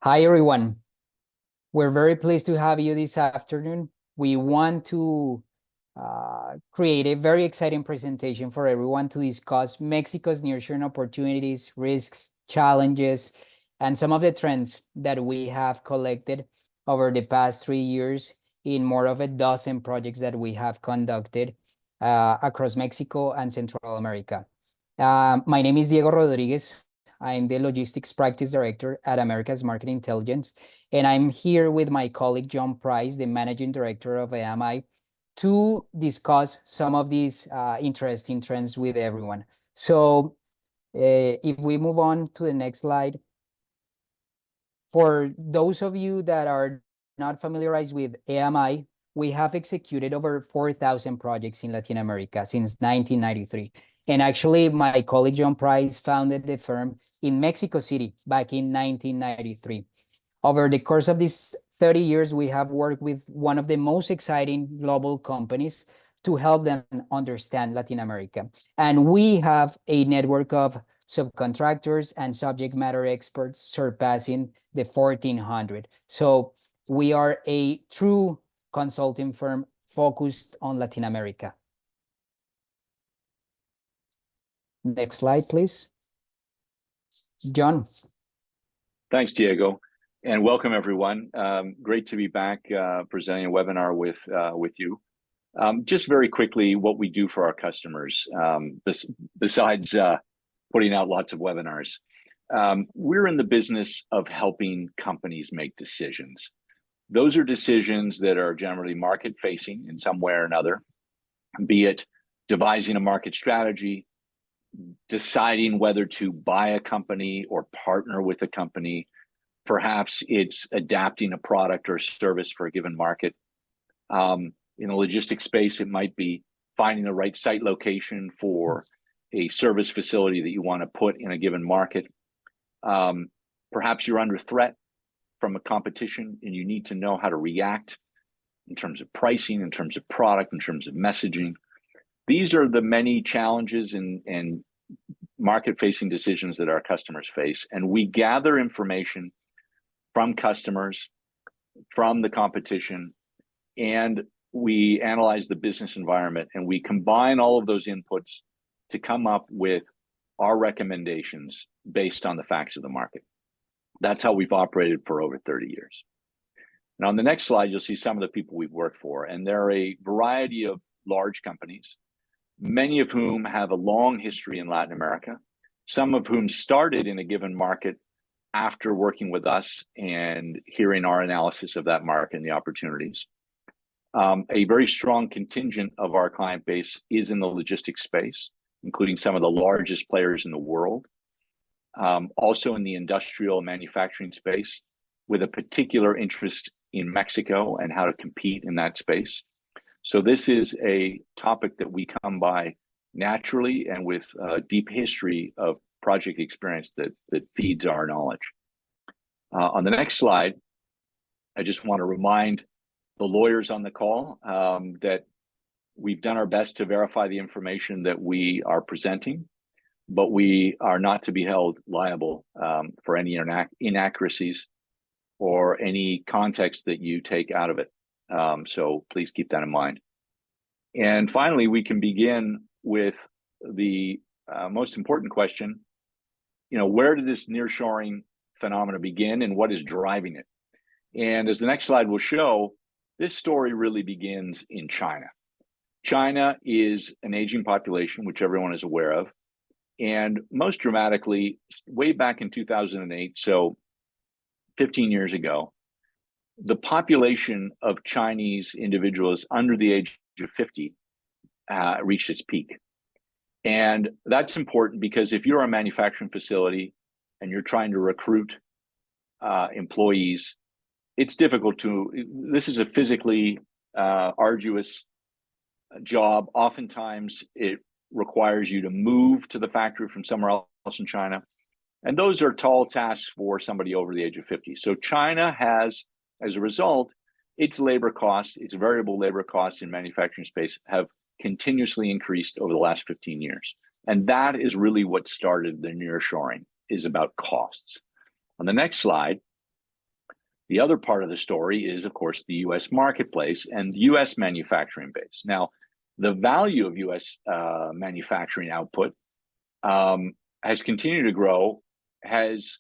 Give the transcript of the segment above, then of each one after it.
Hi, everyone. We're very pleased to have you this afternoon. We want to create a very exciting presentation for everyone to discuss Mexico's nearshoring opportunities, risks, challenges, and some of the trends that we have collected over the past 3 years in more of a dozen projects that we have conducted across Mexico and Central America. My name is Diego Rodríguez. I'm the Logistics Practice Director at America's Market Intelligence, and I'm here with my colleague John Price, the Managing Director of AMI, to discuss some of these interesting trends with everyone. So if we move on to the next slide, for those of you that are not familiarized with AMI, we have executed over 4,000 projects in Latin America since 1993. And actually, my colleague John Price founded the firm in Mexico City back in 1993. Over the course of these 30 years, we have worked with one of the most exciting global companies to help them understand Latin America. And we have a network of subcontractors and subject matter experts surpassing the 1,400. So we are a true consulting firm focused on Latin America. Next slide, please. John. Thanks, Diego, and welcome everyone. Great to be back presenting a webinar with you. Just very quickly, what we do for our customers, besides putting out lots of webinars. We're in the business of helping companies make decisions. Those are decisions that are generally market-facing in some way or another, be it devising a market strategy, deciding whether to buy a company or partner with a company. Perhaps it's adapting a product or service for a given market. In the logistics space, it might be finding the right site location for a service facility that you want to put in a given market. Perhaps you're under threat from a competition and you need to know how to react in terms of pricing, in terms of product, in terms of messaging. These are the many challenges and market-facing decisions that our customers face. And we gather information from customers, from the competition, and we analyze the business environment, and we combine all of those inputs to come up with our recommendations based on the facts of the market. That's how we've operated for over 30 years. And on the next slide, you'll see some of the people we've worked for, and there are a variety of large companies, many of whom have a long history in Latin America, some of whom started in a given market after working with us and hearing our analysis of that market and the opportunities. A very strong contingent of our client base is in the logistics space, including some of the largest players in the world. Also in the industrial manufacturing space, with a particular interest in Mexico and how to compete in that space. So this is a topic that we come by naturally and with a deep history of project experience that feeds our knowledge. On the next slide, I just want to remind the lawyers on the call that we've done our best to verify the information that we are presenting, but we are not to be held liable for any inaccuracies or any context that you take out of it. So please keep that in mind. And finally, we can begin with the most important question. Where did this nearshoring phenomena begin and what is driving it? And as the next slide will show, this story really begins in China. China is an aging population, which everyone is aware of. And most dramatically, way back in 2008, so 15 years ago, the population of Chinese individuals under the age of 50 reached its peak. And that's important because if you're a manufacturing facility and you're trying to recruit employees, it's difficult this is a physically arduous job. Oftentimes it requires you to move to the factory from somewhere else in China. And those are tall tasks for somebody over the age of 50. So China has, as a result, its labor costs, its variable labor costs in manufacturing space have continuously increased over the last 15 years. And that is really what started the nearshoring, is about costs. On the next slide, The other part of the story is, of course, the US marketplace and US manufacturing base. Now, the value of US manufacturing output has continued to grow, has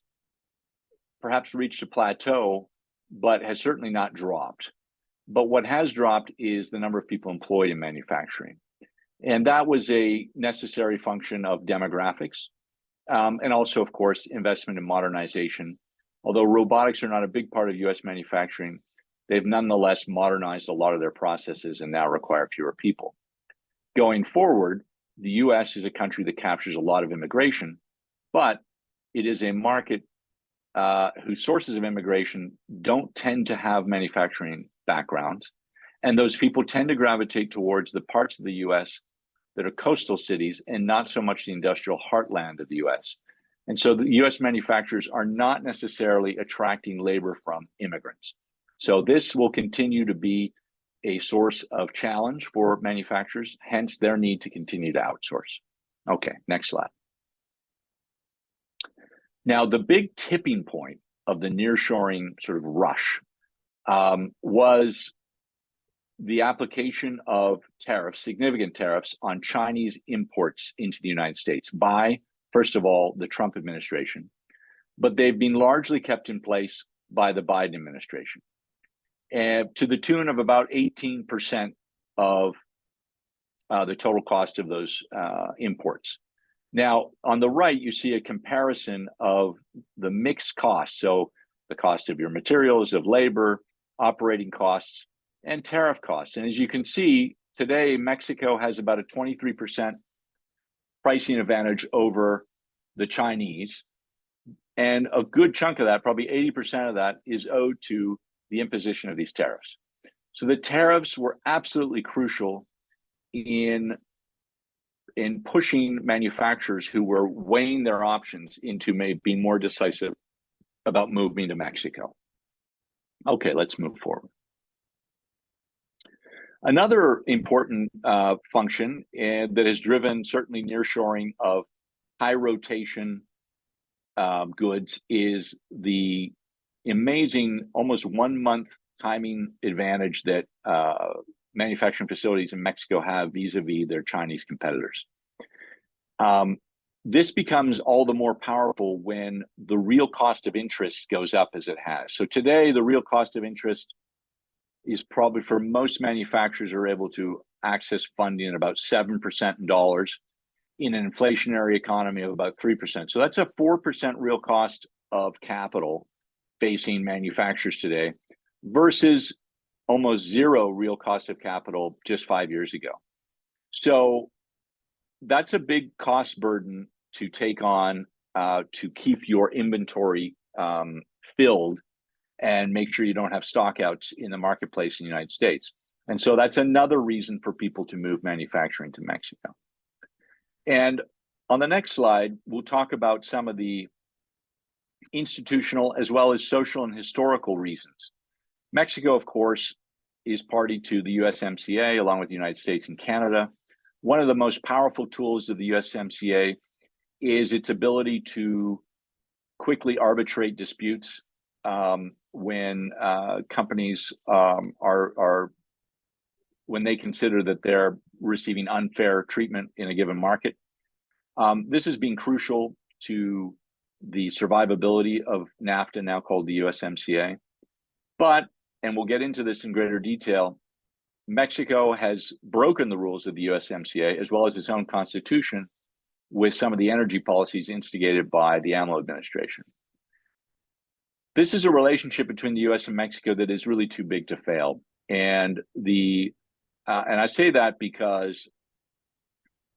perhaps reached a plateau, but has certainly not dropped. But what has dropped is the number of people employed in manufacturing. And that was a necessary function of demographics, and also, of course, investment in modernization. Although robotics are not a big part of US manufacturing, they've nonetheless modernized a lot of their processes and now require fewer people. Going forward, the US is a country that captures a lot of immigration, but it is a market whose sources of immigration don't tend to have manufacturing backgrounds. And those people tend to gravitate towards the parts of the US that are coastal cities and not so much the industrial heartland of the US. And so the US manufacturers are not necessarily attracting labor from immigrants. So this will continue to be a source of challenge for manufacturers, hence their need to continue to outsource. Okay, next slide. Now, the big tipping point of the nearshoring sort of rush was the application of tariffs, significant tariffs on Chinese imports into the United States by, first of all, the Trump administration, but they've been largely kept in place by the Biden administration, and to the tune of about 18% of the total cost of those imports. Now, on the right, you see a comparison of the mixed costs, so the cost of your materials, of labor, operating costs, and tariff costs. And as you can see, today, Mexico has about a 23% pricing advantage over the Chinese. And a good chunk of that, probably 80% of that, is owed to the imposition of these tariffs. So the tariffs were absolutely crucial in pushing manufacturers who were weighing their options into being more decisive about moving to Mexico. Okay, let's move forward. Another important function that has driven certainly nearshoring of high rotation goods is the amazing almost 1 month timing advantage that manufacturing facilities in Mexico have vis-a-vis their Chinese competitors. This becomes all the more powerful when the real cost of interest goes up as it has. So today, the real cost of interest is probably, for most manufacturers, are able to access funding at about 7% in dollars in an inflationary economy of about 3%. So that's a 4% real cost of capital facing manufacturers today versus almost zero real cost of capital just 5 years ago. So that's a big cost burden to take on to keep your inventory filled and make sure you don't have stockouts in the marketplace in the United States. And so that's another reason for people to move manufacturing to Mexico. And on the next slide, we'll talk about some of the institutional as well as social and historical reasons. Mexico, of course, is party to the USMCA along with the United States and Canada. One of the most powerful tools of the USMCA is its ability to quickly arbitrate disputes when companies when they consider that they're receiving unfair treatment in a given market. This has been crucial to the survivability of NAFTA, now called the USMCA. But, and we'll get into this in greater detail, Mexico has broken the rules of the USMCA as well as its own constitution with some of the energy policies instigated by the AMLO administration. This is a relationship between the US and Mexico that is really too big to fail. And I say that because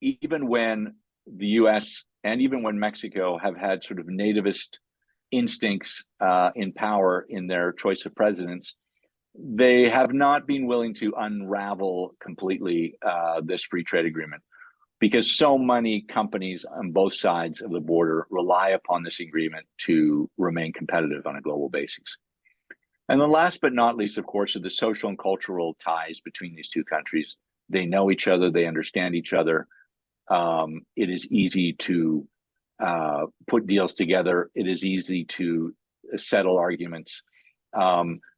even when the US and even when Mexico have had sort of nativist instincts in power in their choice of presidents, they have not been willing to unravel completely this free trade agreement, because so many companies on both sides of the border rely upon this agreement to remain competitive on a global basis. And then last but not least, of course, are the social and cultural ties between these two countries. They know each other, they understand each other. It is easy to put deals together. It is easy to settle arguments.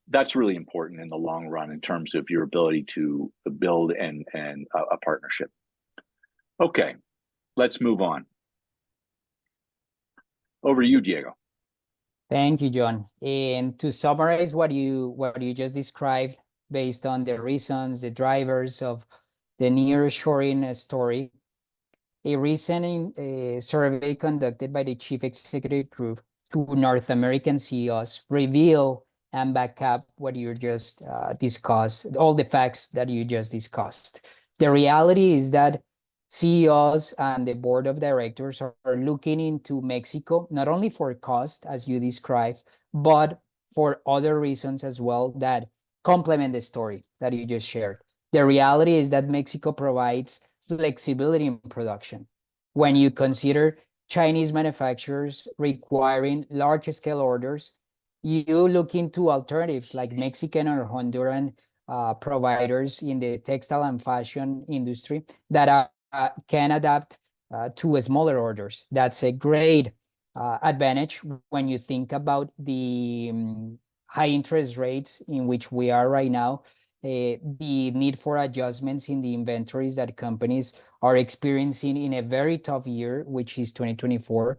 That's really important in the long run in terms of your ability to build and a partnership. Okay, let's move on. Over to you, Diego. Thank you, John. And to summarize what you just described, based on the reasons, the drivers of the nearshoring story, a recent survey conducted by the Chief Executive Group to North American CEOs reveal and back up what you just discussed, all the facts that you just discussed. The reality is that CEOs and the board of directors are looking into Mexico, not only for cost, as you described, but for other reasons as well that complement the story that you just shared. The reality is that Mexico provides flexibility in production. When you consider Chinese manufacturers requiring large-scale orders, you look into alternatives like Mexican or Honduran providers in the textile and fashion industry that can adapt to smaller orders. That's a great advantage when you think about the high interest rates in which we are right now, the need for adjustments in the inventories that companies are experiencing in a very tough year, which is 2024.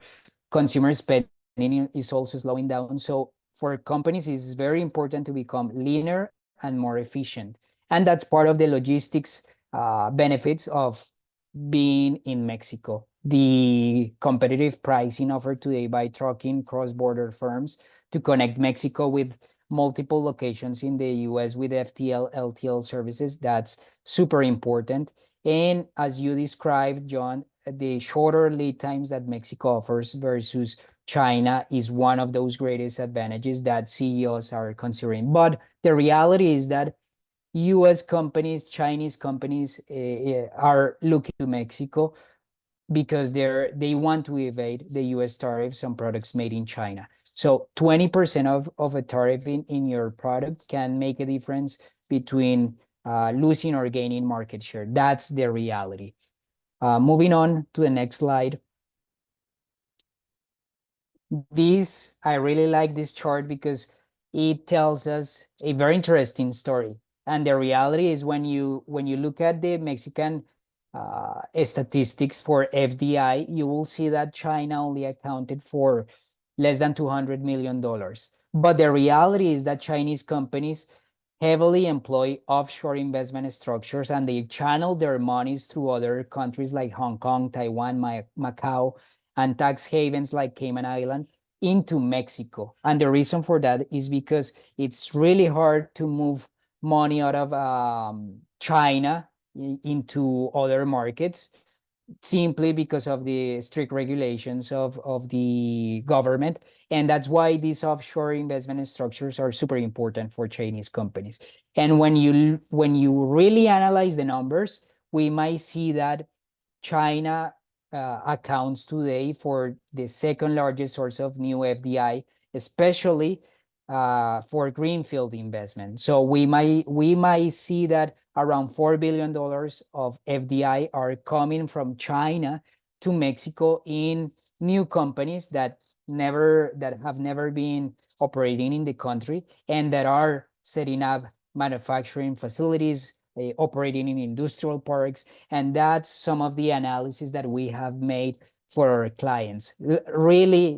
Consumer spending is also slowing down. So for companies, it's very important to become leaner and more efficient. And that's part of the logistics benefits of being in Mexico. The competitive pricing offered today by trucking cross-border firms to connect Mexico with multiple locations in the US with FTL, LTL services, that's super important. And as you described, John, the shorter lead times that Mexico offers versus China is one of those greatest advantages that CEOs are considering. But the reality is that US companies, Chinese companies are looking to Mexico because they want to evade the US tariffs on products made in China. So 20% of a tariff in your product can make a difference between losing or gaining market share. That's the reality. Moving on to the next slide. I really like this chart because it tells us a very interesting story. And the reality is when you look at the Mexican statistics for FDI, you will see that China only accounted for less than $200 million. But the reality is that Chinese companies heavily employ offshore investment structures and they channel their monies through other countries like Hong Kong, Taiwan, Macau, and tax havens like Cayman Island into Mexico. And the reason for that is because it's really hard to move money out of China into other markets, simply because of the strict regulations of the government. And that's why these offshore investment structures are super important for Chinese companies. And when you really analyze the numbers, we might see that China accounts today for the second largest source of new FDI, especially for greenfield investment. So we might see that around $4 billion of FDI are coming from China to Mexico in new companies that have never been operating in the country and that are setting up manufacturing facilities, operating in industrial parks. And that's some of the analysis that we have made for our clients. Really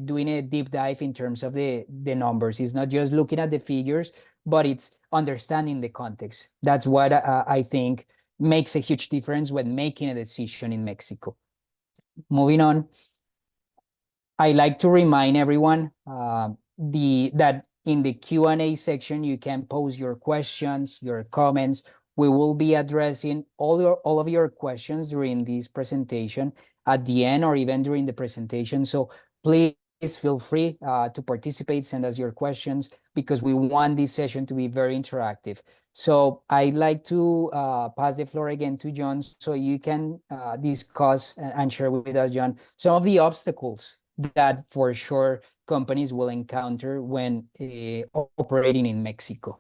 doing a deep dive in terms of the numbers. It's not just looking at the figures, but it's understanding the context. That's what I think makes a huge difference when making a decision in Mexico. Moving on, I like to remind everyone that in the Q&A section, you can pose your questions, your comments. We will be addressing all of your questions during this presentation at the end or even during the presentation. So please feel free to participate, send us your questions, because we want this session to be very interactive. So I'd like to pass the floor again to John so you can discuss and share with us, John, some of the obstacles that for sure companies will encounter when operating in Mexico.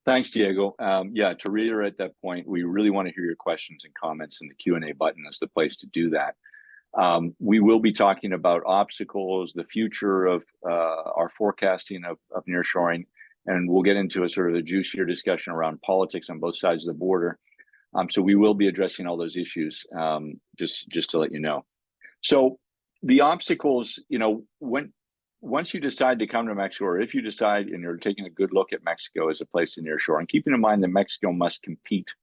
Thanks, Diego. Yeah, to reiterate that point, we really want to hear your questions and comments, and the Q&A button is the place to do that. We will be talking about obstacles, the future of our forecasting of nearshoring, and we'll get into a sort of a juicier discussion around politics on both sides of the border. So we will be addressing all those issues, just to let you know. So the obstacles, once you decide to come to Mexico, or if you decide and you're taking a good look at Mexico as a place to nearshore, and keeping in mind that Mexico must compete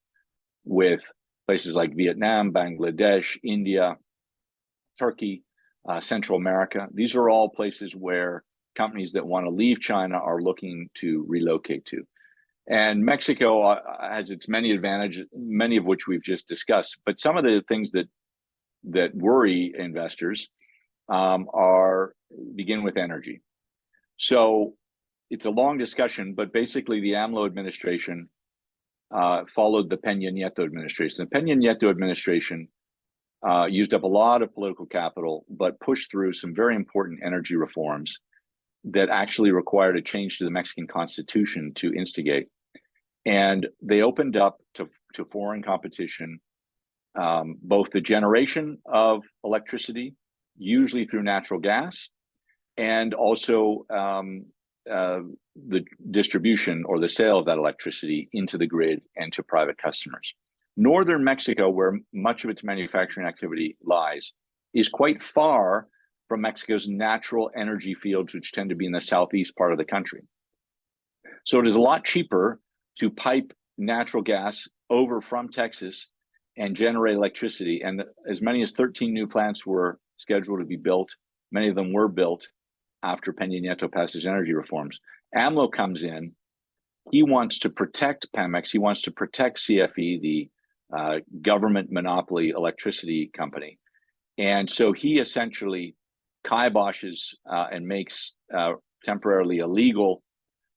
with places like Vietnam, Bangladesh, India, Turkey, Central America. These are all places where companies that want to leave China are looking to relocate to. And Mexico has its many advantages, many of which we've just discussed. But some of the things that worry investors begin with energy. So it's a long discussion, but basically the AMLO administration followed the Peña Nieto administration. The Peña Nieto administration used up a lot of political capital, but pushed through some very important energy reforms that actually required a change to the Mexican Constitution to instigate. And they opened up to foreign competition both the generation of electricity, usually through natural gas, and also the distribution or the sale of that electricity into the grid and to private customers. Northern Mexico, where much of its manufacturing activity lies, is quite far from Mexico's natural energy fields, which tend to be in the southeast part of the country. So it is a lot cheaper to pipe natural gas over from Texas and generate electricity. And as many as 13 new plants were scheduled to be built. Many of them were built after Peña Nieto passes energy reforms. AMLO comes in. He wants to protect Pemex. He wants to protect CFE, the government monopoly electricity company. And so he essentially kiboshes and makes temporarily illegal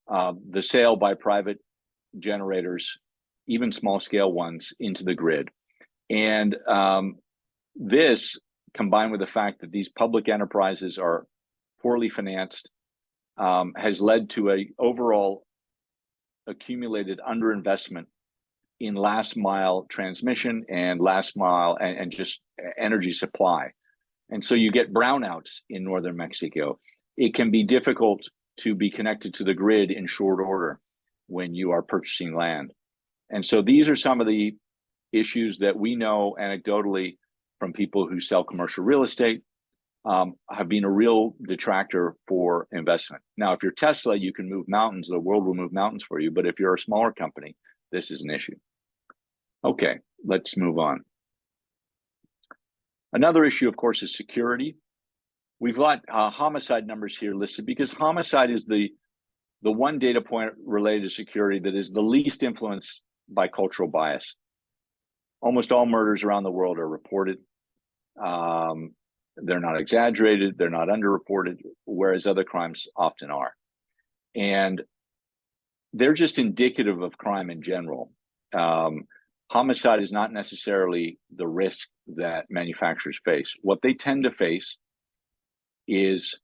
the sale by private generators, even small scale ones, into the grid. And this, combined with the fact that these public enterprises are poorly financed, has led to a overall accumulated underinvestment in last mile transmission and last mile and just energy supply. And so you get brownouts in northern Mexico. It can be difficult to be connected to the grid in short order when you are purchasing land. And so these are some of the issues that we know anecdotally from people who sell commercial real estate, have been a real detractor for investment. Now, if you're Tesla, you can move mountains, the world will move mountains for you. But if you're a smaller company, this is an issue. Okay, let's move on. Another issue, of course, is security. We've got homicide numbers here listed because homicide is the one data point related to security that is the least influenced by cultural bias. Almost all murders around the world are reported. They're not exaggerated, they're not underreported, whereas other crimes often are. And they're just indicative of crime in general. Homicide is not necessarily the risk that manufacturers face. What they tend to face is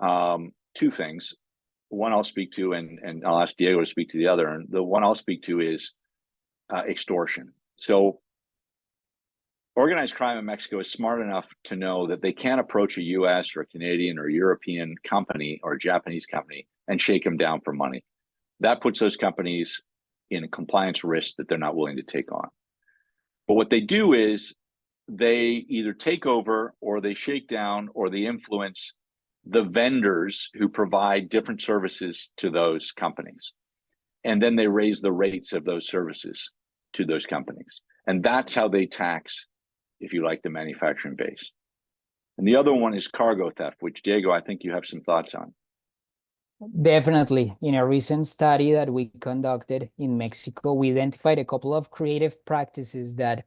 two things. One I'll speak to, and I'll ask Diego to speak to the other. And the one I'll speak to is extortion. So organized crime in Mexico is smart enough to know that they can't approach a US or a Canadian or European company or a Japanese company and shake them down for money. That puts those companies in a compliance risk that they're not willing to take on. But what they do is they either take over or they shake down or they influence the vendors who provide different services to those companies. And then they raise the rates of those services to those companies. And that's how they tax, if you like, the manufacturing base. And the other one is cargo theft, which, Diego, I think you have some thoughts on. Definitely. In a recent study that we conducted in Mexico, we identified a couple of creative practices that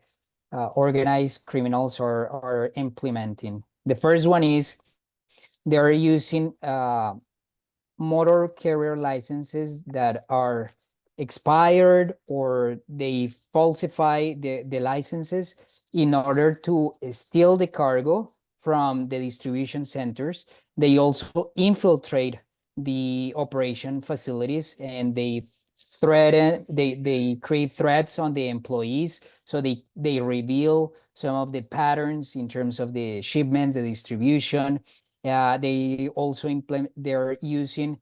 organized criminals are implementing. The first one is they're using motor carrier licenses that are expired, or they falsify the licenses in order to steal the cargo from the distribution centers. They also infiltrate the operation facilities, and they threaten, they create threats on the employees. So they reveal some of the patterns in terms of the shipments, the distribution. They also they're using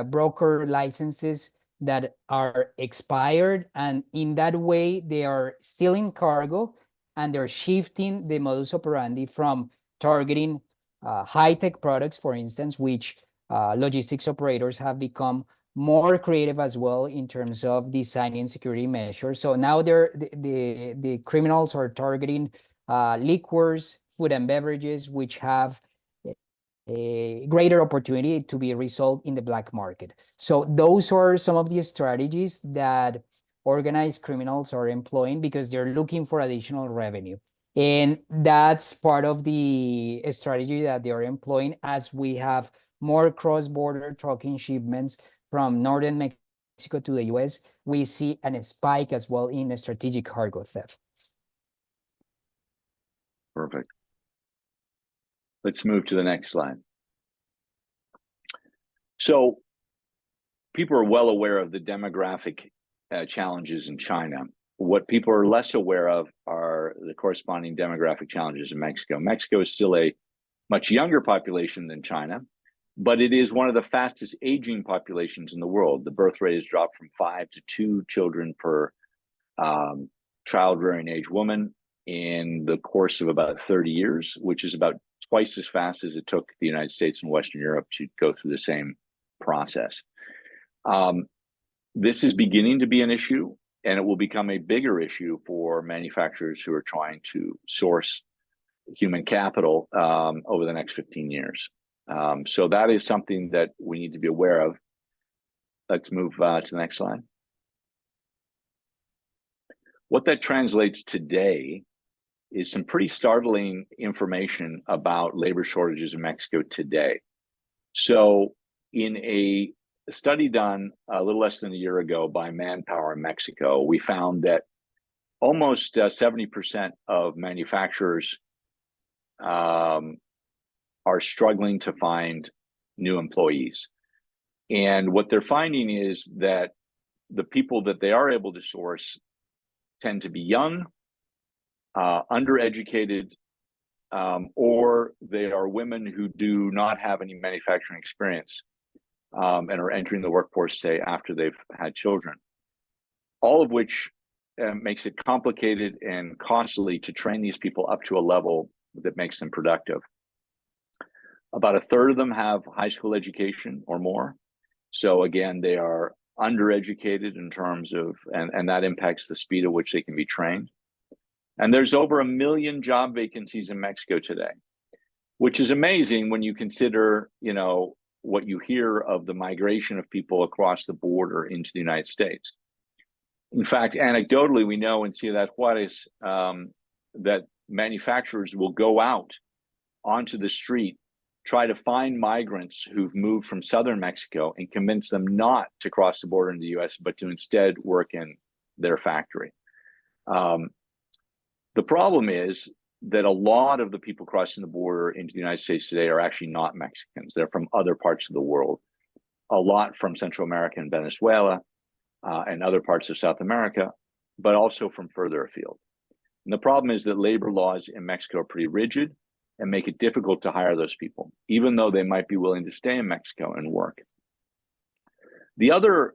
broker licenses that are expired, and in that way they are stealing cargo, and they're shifting the modus operandi from targeting high-tech products, for instance, which logistics operators have become more creative as well in terms of designing security measures. So now the criminals are targeting liquors, food and beverages, which have a greater opportunity to be resold in the black market. So those are some of the strategies that organized criminals are employing because they're looking for additional revenue. And that's part of the strategy that they are employing as we have more cross-border trucking shipments from northern Mexico to the US. We see a spike as well in strategic cargo theft. Perfect. Let's move to the next slide. So people are well aware of the demographic challenges in China. What people are less aware of are the corresponding demographic challenges in Mexico. Mexico is still a much younger population than China, but it is one of the fastest aging populations in the world. The birth rate has dropped from 5 to 2 children per child-rearing age woman in the course of about 30 years, which is about twice as fast as it took the United States and Western Europe to go through the same process. This is beginning to be an issue, and it will become a bigger issue for manufacturers who are trying to source human capital over the next 15 years. So that is something that we need to be aware of. Let's move to the next slide. What that translates today is some pretty startling information about labor shortages in Mexico today. So in a study done a little less than a year ago by Manpower in Mexico, we found that almost 70% of manufacturers are struggling to find new employees. And what they're finding is that the people that they are able to source tend to be young, undereducated, or they are women who do not have any manufacturing experience and are entering the workforce, say, after they've had children. All of which makes it complicated and costly to train these people up to a level that makes them productive. About a third of them have high school education or more. So again, they are undereducated in terms of, and that impacts the speed at which they can be trained. And there's over 1 million job vacancies in Mexico today, which is amazing when you consider, you know, what you hear of the migration of people across the border into the United States. In fact, anecdotally, we know in Ciudad Juarez that manufacturers will go out onto the street, try to find migrants who've moved from southern Mexico and convince them not to cross the border into the US, but to instead work in their factory. The problem is that a lot of the people crossing the border into the United States today are actually not Mexicans. They're from other parts of the world, a lot from Central America and Venezuela and other parts of South America, but also from further afield. And the problem is that labor laws in Mexico are pretty rigid and make it difficult to hire those people, even though they might be willing to stay in Mexico and work. The other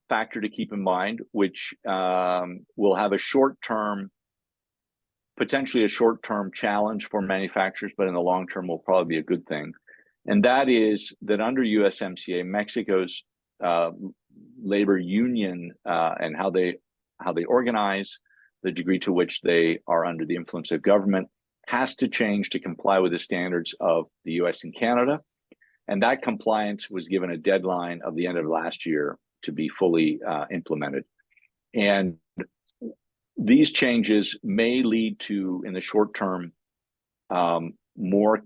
factor to keep in mind, which will have a short-term, potentially a short-term challenge for manufacturers, but in the long term will probably be a good thing. And that is that under USMCA, Mexico's labor union and how they organize, the degree to which they are under the influence of government, has to change to comply with the standards of the US and Canada. And that compliance was given a deadline of the end of last year to be fully implemented. And these changes may lead to, in the short term, more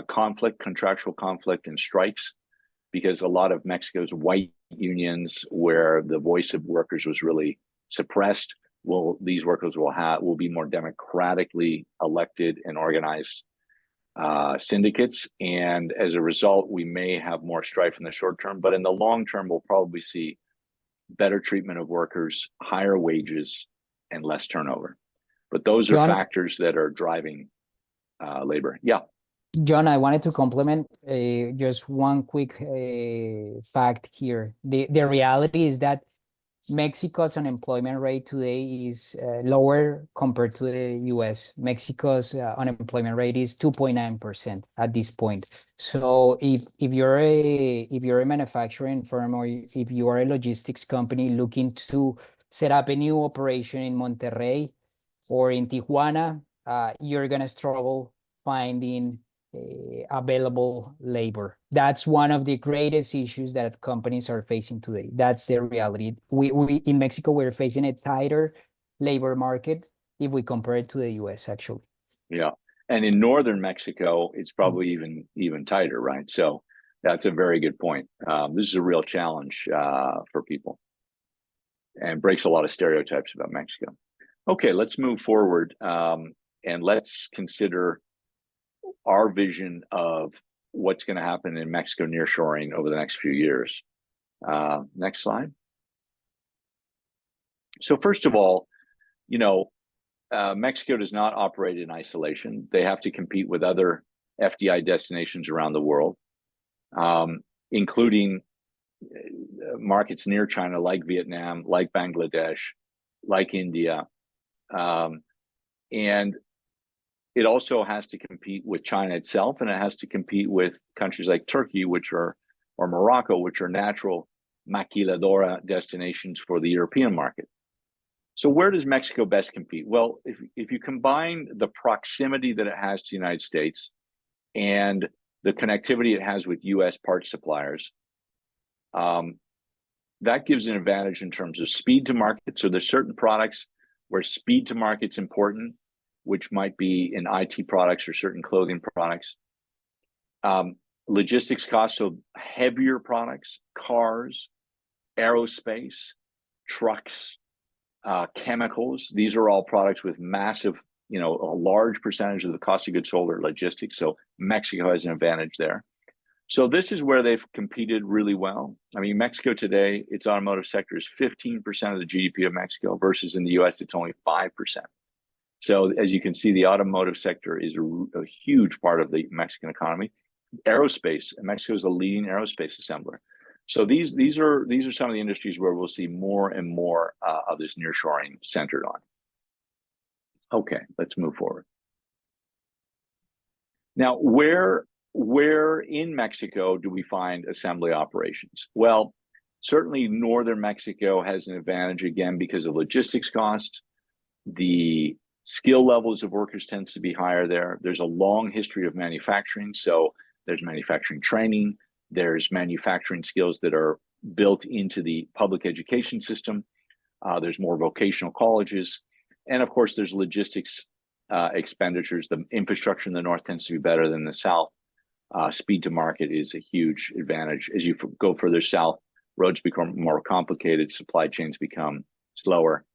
conflict, contractual conflict and strikes, because a lot of Mexico's white unions, where the voice of workers was really suppressed, these workers will be more democratically elected and organized syndicates. And as a result, we may have more strife in the short term, but in the long term, we'll probably see better treatment of workers, higher wages, and less turnover. But those are John, factors that are driving labor. Yeah. John, I wanted to complement just one quick fact here. The reality is that Mexico's unemployment rate today is lower compared to the US. Mexico's unemployment rate is 2.9% at this point. So if you're a manufacturing firm, or if you are a logistics company looking to set up a new operation in Monterrey or in Tijuana, you're gonna struggle finding available labor. That's one of the greatest issues that companies are facing today. That's the reality. We in Mexico, we're facing a tighter labor market if we compare it to the US, actually. Yeah. And in northern Mexico, it's probably even tighter, right? So that's a very good point. This is a real challenge for people, and breaks a lot of stereotypes about Mexico. Okay, let's move forward, and let's consider our vision of what's going to happen in Mexico nearshoring over the next few years. Next slide. So first of all, Mexico does not operate in isolation. They have to compete with other FDI destinations around the world, including markets near China, like Vietnam, like Bangladesh, like India. And it also has to compete with China itself, and it has to compete with countries like Turkey, or Morocco, which are natural maquiladora destinations for the European market. So where does Mexico best compete? Well, if you combine the proximity that it has to the United States and the connectivity it has with US parts suppliers, that gives an advantage in terms of speed to market. So there's certain products where speed to market's important, which might be in IT products or certain clothing products. Logistics costs, so heavier products, cars, aerospace, trucks, chemicals. These are all products with massive, a large percentage of the cost of goods sold are logistics. So Mexico has an advantage there. So this is where they've competed really well. I mean, Mexico today, its automotive sector is 15% of the GDP of Mexico, versus in the US, it's only 5%. So as you can see, the automotive sector is a huge part of the Mexican economy. Aerospace, Mexico is a leading aerospace assembler. So these are some of the industries where we'll see more and more of this nearshoring centered on. Okay, let's move forward. Now, where in Mexico do we find assembly operations? Well, certainly northern Mexico has an advantage, again, because of logistics cost. The skill levels of workers tends to be higher there. There's a long history of manufacturing, so there's manufacturing training. There's manufacturing skills that are built into the public education system. There's more vocational colleges. And of course, there's logistics expenditures. The infrastructure in the north tends to be better than the south. Speed to market is a huge advantage. As you go further south, roads become more complicated, supply chains become slower.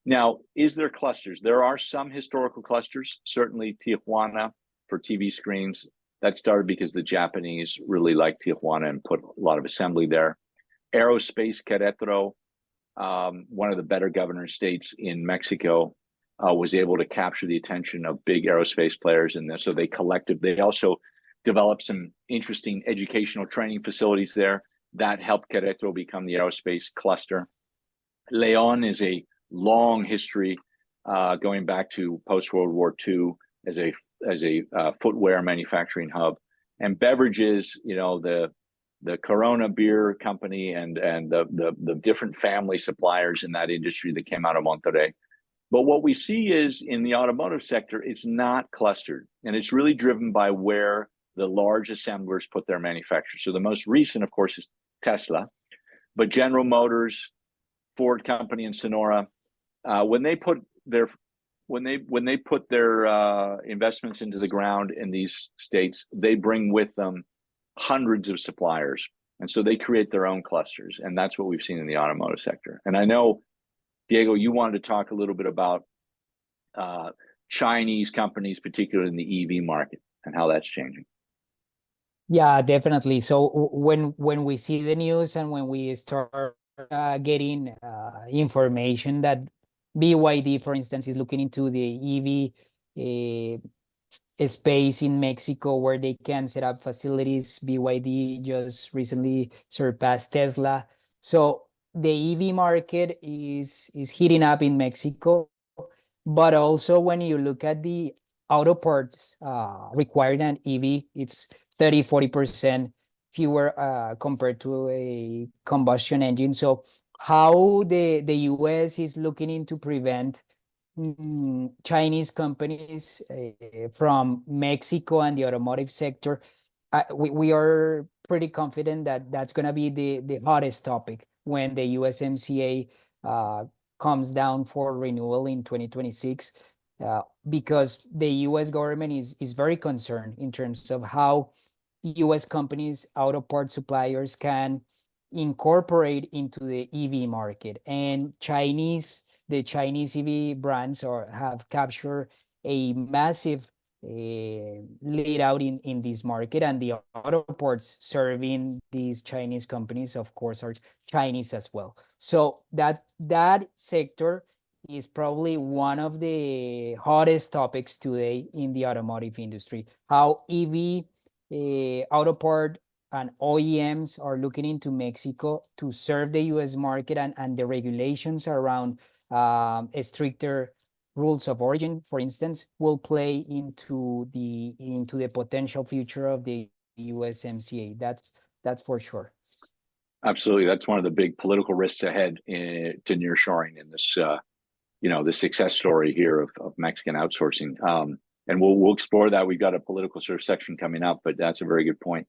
Now, is there clusters? There are some historical clusters, certainly Tijuana for TV screens. That started because the Japanese really liked Tijuana and put a lot of assembly there. Aerospace, Querétaro, one of the better governor states in Mexico, was able to capture the attention of big aerospace players. And so they also developed some interesting educational training facilities there that helped Querétaro become the aerospace cluster. León is a long history going back to post-World War II as a footwear manufacturing hub. And beverages, the Corona beer company and the different family suppliers in that industry that came out of Monterrey. But what we see is in the automotive sector, it's not clustered, and it's really driven by where the large assemblers put their manufacture. So the most recent, of course, is Tesla, but General Motors, Ford Company in Sonora, when they put their investments into the ground in these states, they bring with them hundreds of suppliers, and so they create their own clusters, and that's what we've seen in the automotive sector. And I know, Diego, you wanted to talk a little bit about Chinese companies, particularly in the EV market, and how that's changing. Yeah, definitely. So when we see the news and when we start getting information that BYD, for instance, is looking into the EV space in Mexico where they can set up facilities. BYD just recently surpassed Tesla. So the EV market is heating up in Mexico, but also when you look at the auto parts required an EV, it's 30-40% fewer compared to a combustion engine. So how the US is looking into prevent Chinese companies from Mexico and the automotive sector, we are pretty confident that that's going to be the hottest topic when the USMCA comes down for renewal in 2026, because the US government is very concerned in terms of how US companies, auto part suppliers can incorporate into the EV market. And the Chinese EV brands have captured a massive lead out in this market, and the auto ports serving these Chinese companies, of course, are Chinese as well. So that sector is probably one of the hottest topics today in the automotive industry. How EV auto part and OEMs are looking into Mexico to serve the US market, and the regulations around stricter rules of origin, for instance, will play into the potential future of the USMCA. That's for sure. Absolutely, that's one of the big political risks ahead to nearshoring in this, the success story here of Mexican outsourcing. And we'll explore that. We've got a political sort of section coming up, but that's a very good point.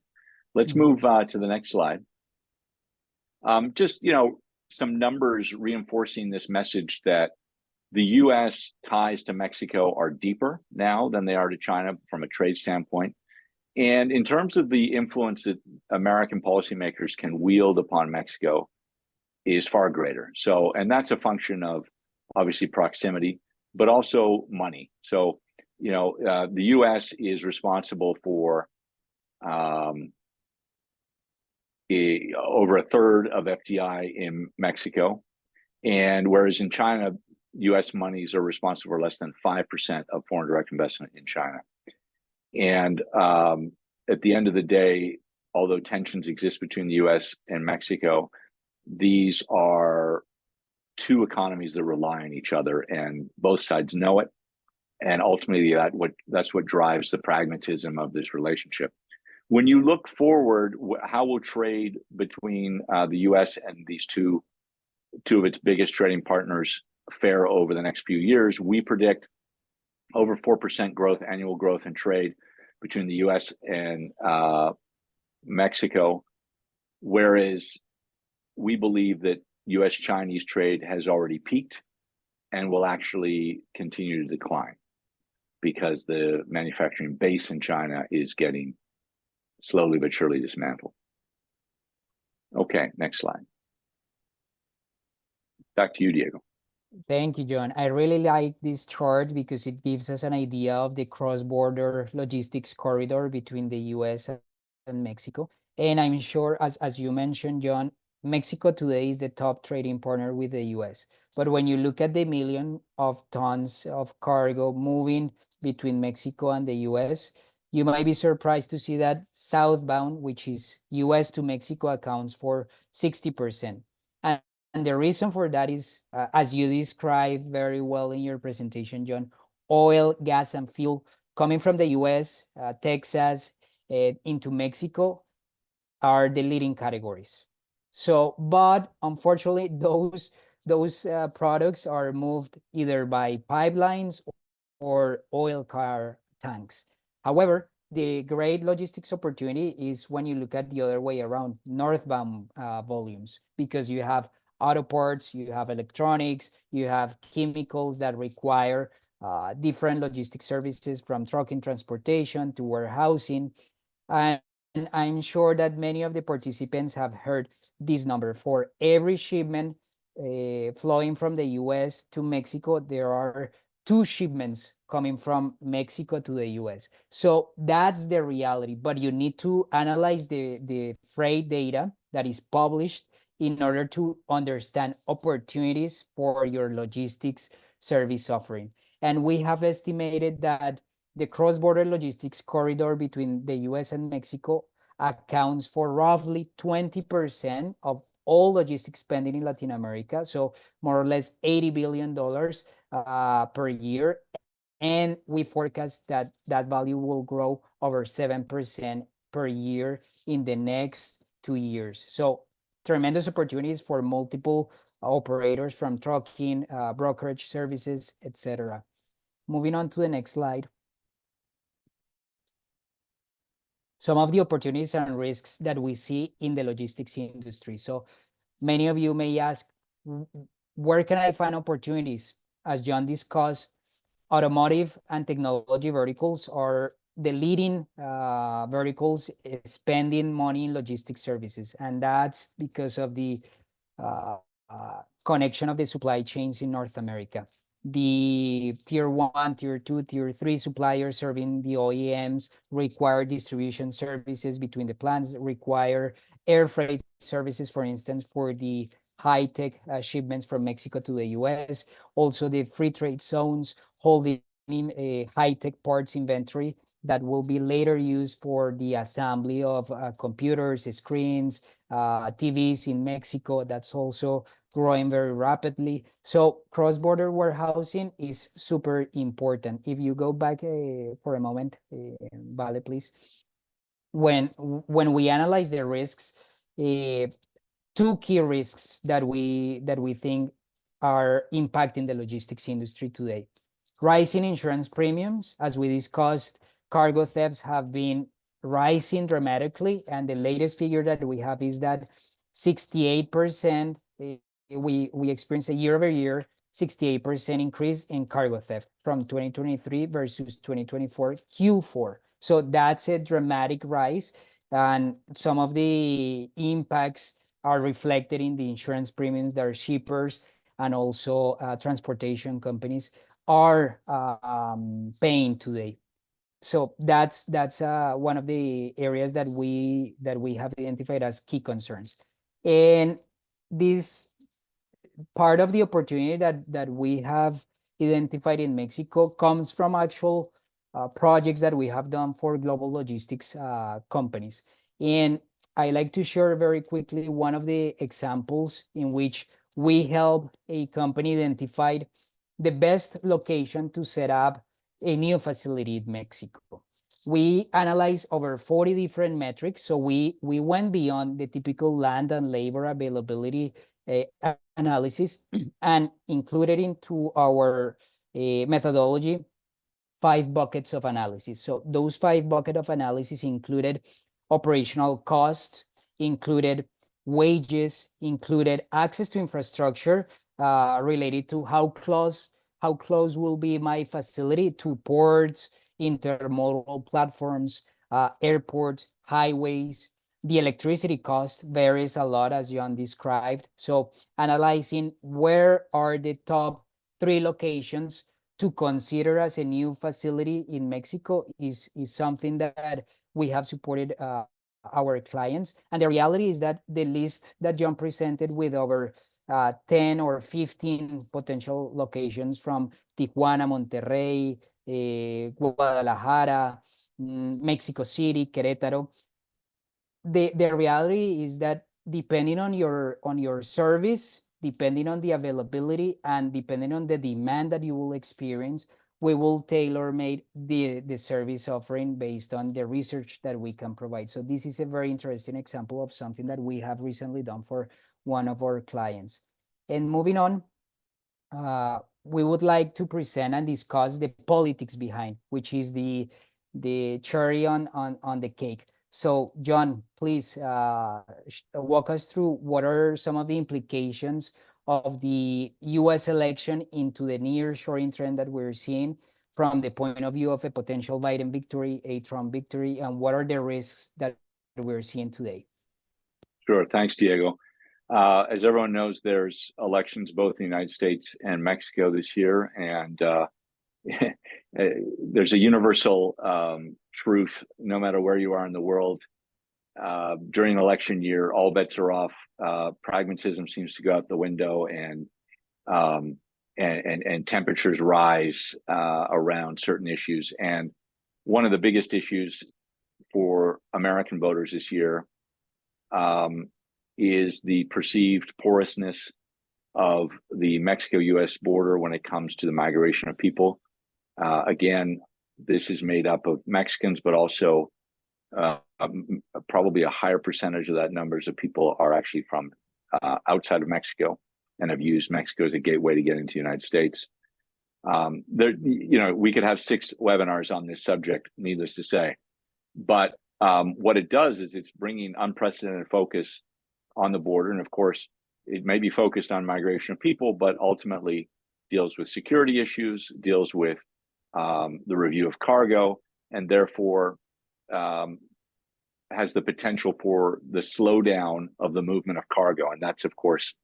Let's move to the next slide. Just some numbers reinforcing this message that the U.S. ties to Mexico are deeper now than they are to China from a trade standpoint. And in terms of the influence that American policymakers can wield upon Mexico is far greater. So, and that's a function of obviously proximity, but also money. So, the U.S. is responsible for over a third of FDI in Mexico. And whereas in China, U.S. monies are responsible for less than 5% of foreign direct investment in China. And at the end of the day, although tensions exist between the U.S. and Mexico, these are two economies that rely on each other, and both sides know it. And ultimately, that's what drives the pragmatism of this relationship. When you look forward, how will trade between the U.S. and these two of its biggest trading partners fare over the next few years? We predict over 4% growth, annual growth in trade between the U.S. and Mexico, whereas we believe that U.S.-Chinese trade has already peaked and will actually continue to decline because the manufacturing base in China is getting slowly but surely dismantled. Okay, next slide. Back to you, Diego. Thank you, John. I really like this chart because it gives us an idea of the cross-border logistics corridor between the US and Mexico. And I'm sure, as you mentioned, John, Mexico today is the top trading partner with the US. But when you look at the million of tons of cargo moving between Mexico and the US, you might be surprised to see that southbound, which is US to Mexico, accounts for 60%. And the reason for that is, as you described very well in your presentation, John, oil, gas, and fuel coming from the US, Texas, into Mexico are the leading categories. So, but unfortunately, those products are moved either by pipelines or oil car tanks. However, the great logistics opportunity is when you look at the other way around, northbound volumes, because you have auto parts, you have electronics, you have chemicals that require different logistic services, from trucking transportation to warehousing. And I'm sure that many of the participants have heard this number. For every shipment flowing from the US to Mexico, there are 2 shipments coming from Mexico to the US. So that's the reality, but you need to analyze the freight data that is published in order to understand opportunities for your logistics service offering. And we have estimated that the cross-border logistics corridor between the US and Mexico accounts for roughly 20% of all logistics spending in Latin America, so more or less $80 billion per year. And we forecast that that value will grow over 7% per year in the next 2 years. So tremendous opportunities for multiple operators from trucking, brokerage services, etc. Moving on to the next slide. Some of the opportunities and risks that we see in the logistics industry. So many of you may ask, where can I find opportunities? As John discussed, automotive and technology verticals are the leading verticals spending money in logistics services. And that's because of the connection of the supply chains in North America. The tier 1, tier 2, tier 3 suppliers serving the OEMs require distribution services between the plants, require air freight services, for instance, for the high-tech shipments from Mexico to the US. Also, the free trade zones holding a high-tech parts inventory that will be later used for the assembly of computers, screens, TVs in Mexico. That's also growing very rapidly. So cross-border warehousing is super important. If you go back for a moment, Vale, please. When we analyze the risks, two key risks that we think are impacting the logistics industry today. Rising insurance premiums, as we discussed, cargo thefts have been rising dramatically, and the latest figure that we have is that 68%, we experienced a year-over-year 68% increase in cargo theft from 2023 versus 2024 Q4. So that's a dramatic rise, and some of the impacts are reflected in the insurance premiums that our shippers and also transportation companies are paying today. So that's one of the areas that we have identified as key concerns. And this part of the opportunity that we have identified in Mexico comes from actual projects that we have done for global logistics companies. And I like to share very quickly one of the examples in which we help a company identify the best location to set up a new facility in Mexico. We analyzed over 40 different metrics, so we went beyond the typical land and labor availability analysis and included into our methodology 5 buckets of analysis. So those 5 buckets of analysis included operational cost, included wages, included access to infrastructure related to how close will be my facility to ports, intermodal platforms, airports, highways. The electricity cost varies a lot, as John described. So analyzing where are the top 3 locations to consider as a new facility in Mexico is something that we have supported our clients. And the reality is that the list that John presented with over 10 or 15 potential locations from Tijuana, Monterrey, Guadalajara, Mexico City, Querétaro. The reality is that depending on your service, depending on the availability, and depending on the demand that you will experience, we will tailor-made the service offering based on the research that we can provide. So this is a very interesting example of something that we have recently done for one of our clients. And moving on, we would like to present and discuss the politics behind, which is the cherry on the cake. So John, please walk us through what are some of the implications of the US election into the nearshoring trend that we're seeing from the point of view of a potential Biden victory, a Trump victory, and what are the risks that we're seeing today? Sure, thanks, Diego. As everyone knows, there's elections both in the United States and Mexico this year, and there's a universal truth, no matter where you are in the world. during an election year, all bets are off. Pragmatism seems to go out the window, and temperatures rise around certain issues. And one of the biggest issues for American voters this year is the perceived porousness of the Mexico-U.S. border when it comes to the migration of people. Again, this is made up of Mexicans, but also probably a higher percentage of that numbers of people are actually from outside of Mexico and have used Mexico as a gateway to get into the United States. We could have 6 webinars on this subject, needless to say. But what it does is it's bringing unprecedented focus on the border. And of course, it may be focused on migration of people, but ultimately deals with security issues, deals with the review of cargo, and therefore has the potential for the slowdown of the movement of cargo. And that's, of course,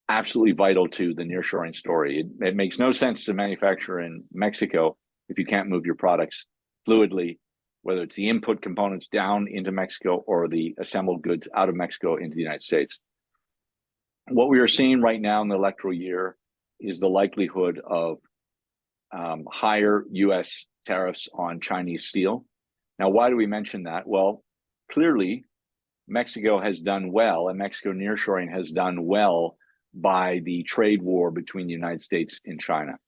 absolutely vital to the nearshoring story. It makes no sense to manufacture in Mexico if you can't move your products fluidly, whether it's the input components down into Mexico or the assembled goods out of Mexico into the United States. What we are seeing right now in the electoral year is the likelihood of higher U.S. tariffs on Chinese steel. Now, why do we mention that? Well, clearly, Mexico has done well, and Mexico nearshoring has done well by the trade war between the United States and China.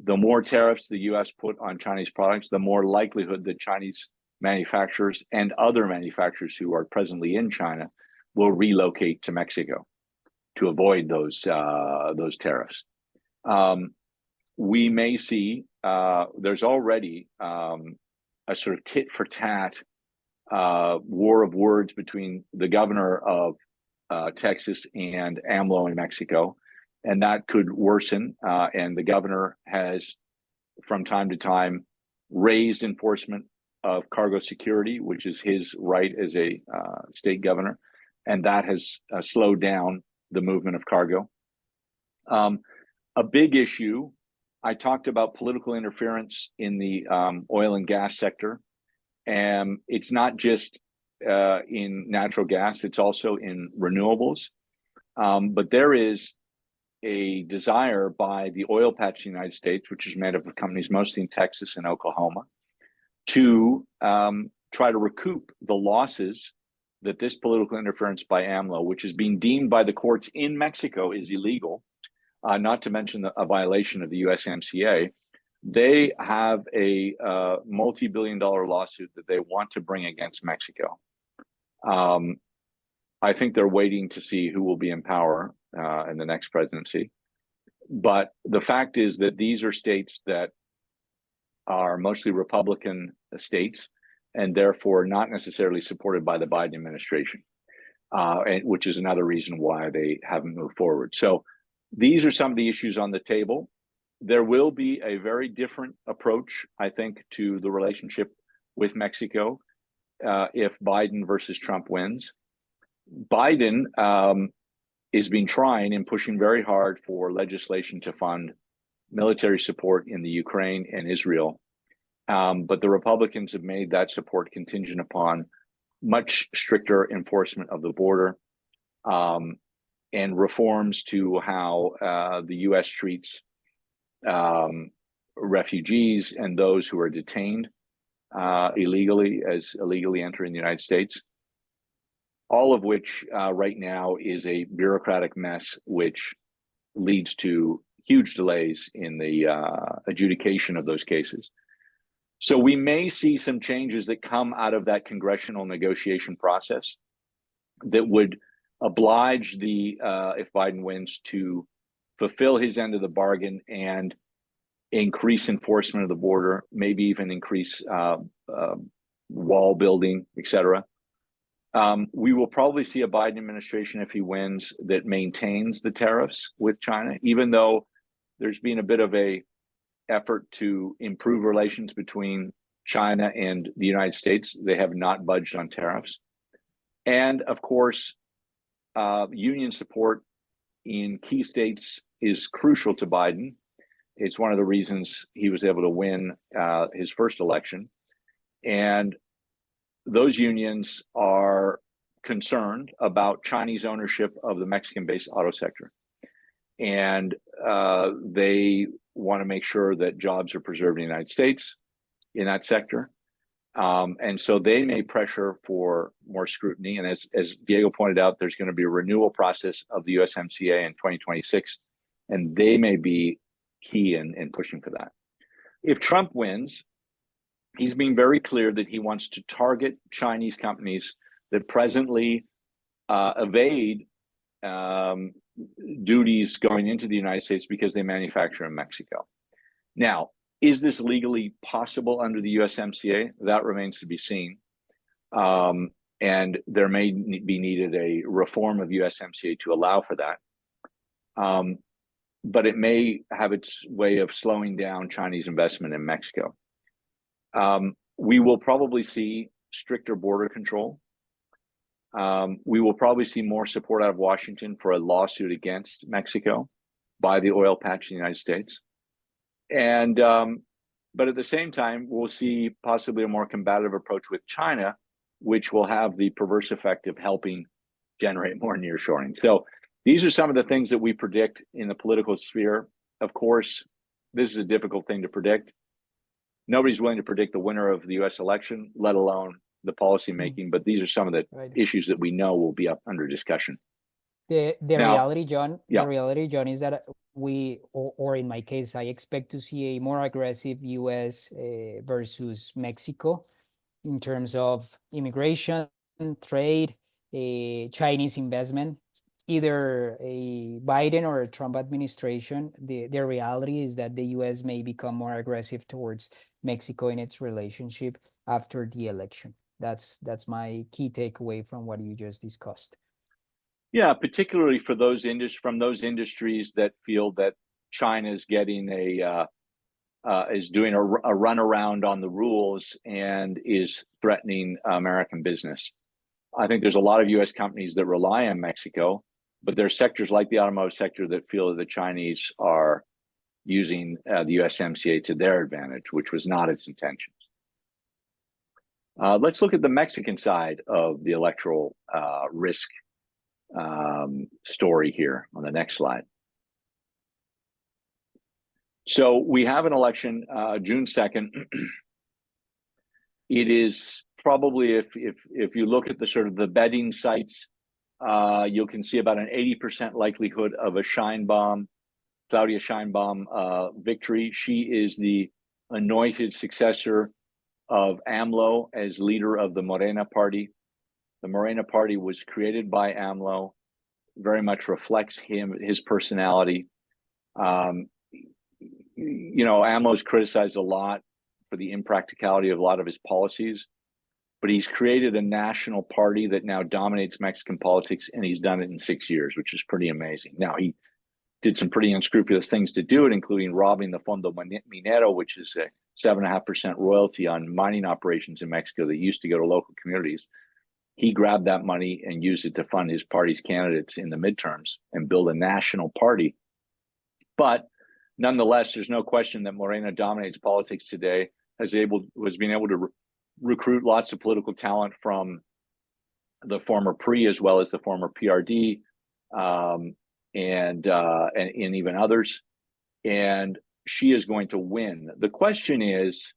The more tariffs the U.S. put on Chinese products, the more likelihood that Chinese manufacturers and other manufacturers who are presently in China will relocate to Mexico to avoid those tariffs. We may see there's already a sort of tit for tat war of words between the governor of Texas and AMLO in Mexico, and that could worsen. And the governor has, from time to time, raised enforcement of cargo security, which is his right as a state governor, and that has slowed down the movement of cargo. A big issue, I talked about political interference in the oil and gas sector, and it's not just in natural gas, it's also in renewables. But there is a desire by the oil patch in the United States, which is made up of companies mostly in Texas and Oklahoma, to try to recoup the losses that this political interference by AMLO, which is being deemed by the courts in Mexico, is illegal, not to mention a violation of the USMCA. They have a multi-billion-dollar lawsuit that they want to bring against Mexico. I think they're waiting to see who will be in power in the next presidency. But the fact is that these are states that are mostly Republican states and therefore not necessarily supported by the Biden administration, which is another reason why they haven't moved forward. So these are some of the issues on the table. There will be a very different approach, I think, to the relationship with Mexico if Biden versus Trump wins. Biden has been trying and pushing very hard for legislation to fund military support in the Ukraine and Israel. But the Republicans have made that support contingent upon much stricter enforcement of the border and reforms to how the U.S. treats refugees and those who are detained illegally entering the United States. All of which right now is a bureaucratic mess, which leads to huge delays in the adjudication of those cases. So we may see some changes that come out of that congressional negotiation process that would oblige if Biden wins, to fulfill his end of the bargain and increase enforcement of the border, maybe even increase wall building, et cetera. We will probably see a Biden administration, if he wins, that maintains the tariffs with China, even though there's been a bit of a effort to improve relations between China and the United States. They have not budged on tariffs. And of course, union support in key states is crucial to Biden. It's one of the reasons he was able to win his first election. And those unions are concerned about Chinese ownership of the Mexican-based auto sector. And they want to make sure that jobs are preserved in the United States in that sector. And so they may pressure for more scrutiny. And as Diego pointed out, there's going to be a renewal process of the USMCA in 2026, and they may be key in pushing for that. If Trump wins, he's being very clear that he wants to target Chinese companies that presently evade duties going into the United States because they manufacture in Mexico. Now, is this legally possible under the USMCA? That remains to be seen. And there may be needed a reform of USMCA to allow for that. But it may have its way of slowing down Chinese investment in Mexico. We will probably see stricter border control. We will probably see more support out of Washington for a lawsuit against Mexico by the oil patch in the United States. And but at the same time, we'll see possibly a more combative approach with China, which will have the perverse effect of helping generate more nearshoring. So these are some of the things that we predict in the political sphere. Of course, this is a difficult thing to predict. Nobody's willing to predict the winner of the US election, let alone the policy making, but these are some of the issues that we know will be up under discussion. The Now, reality, John, yeah. the reality, John, is that we, or in my case, I expect to see a more aggressive US versus Mexico in terms of immigration, trade, Chinese investment, either a Biden or a Trump administration. The reality is that the US may become more aggressive towards Mexico in its relationship after the election. That's my key takeaway from what you just discussed. Yeah, particularly for those from those industries that feel that China is getting is doing a runaround on the rules and is threatening American business. I think there's a lot of U.S. companies that rely on Mexico, but there's sectors like the automotive sector that feel that the Chinese are using the USMCA to their advantage, which was not its intentions. Let's look at the Mexican side of the electoral risk story here on the next slide. So we have an election June 2nd. It is probably, if you look at the sort of the betting sites, you can see about an 80% likelihood of a Claudia Sheinbaum victory. She is the anointed successor of AMLO as leader of the Morena party. The Morena party was created by AMLO, very much reflects his personality. You know, AMLO's criticized a lot for the impracticality of a lot of his policies, but he's created a national party that now dominates Mexican politics, and he's done it in 6 years, which is pretty amazing. Now, he did some pretty unscrupulous things to do it, including robbing the Fondo Minero, which is a 7.5% royalty on mining operations in Mexico that used to go to local communities. He grabbed that money and used it to fund his party's candidates in the midterms and build a national party. But nonetheless, there's no question that Morena dominates politics today, has been able to recruit lots of political talent from the former PRI as well as the former PRD, and even others. And she is going to win. The question is,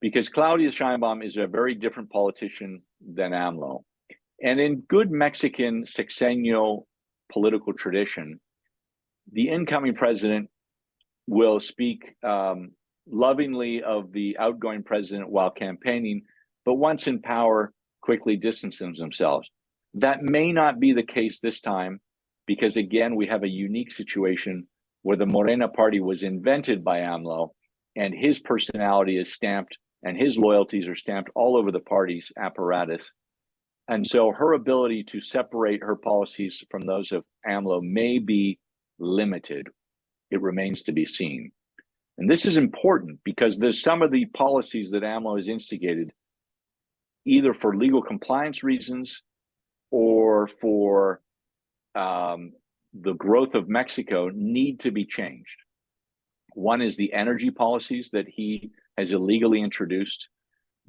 because Claudia Sheinbaum is a very different politician than AMLO, and in good Mexican sexennial political tradition, the incoming president will speak lovingly of the outgoing president while campaigning, but once in power, quickly distances themselves. That may not be the case this time, because again, we have a unique situation where the Morena party was invented by AMLO, and his personality is stamped and his loyalties are stamped all over the party's apparatus. And so her ability to separate her policies from those of AMLO may be limited. It remains to be seen. And this is important because there's some of the policies that AMLO has instigated, either for legal compliance reasons or for the growth of Mexico, need to be changed. One is the energy policies that he has illegally introduced.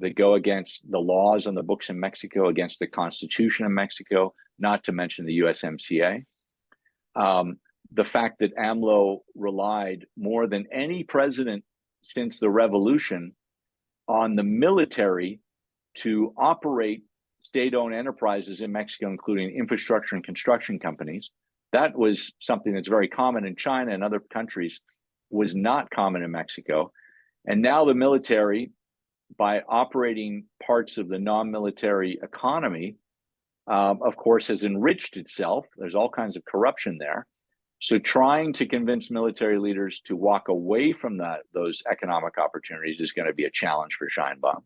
that go against the laws on the books in Mexico, against the Constitution of Mexico, not to mention the USMCA. The fact that AMLO relied more than any president since the revolution on the military to operate state-owned enterprises in Mexico, including infrastructure and construction companies. That was something that's very common in China and other countries, was not common in Mexico. And now the military, by operating parts of the non-military economy, of course, has enriched itself. There's all kinds of corruption there. So trying to convince military leaders to walk away from those economic opportunities is going to be a challenge for Sheinbaum.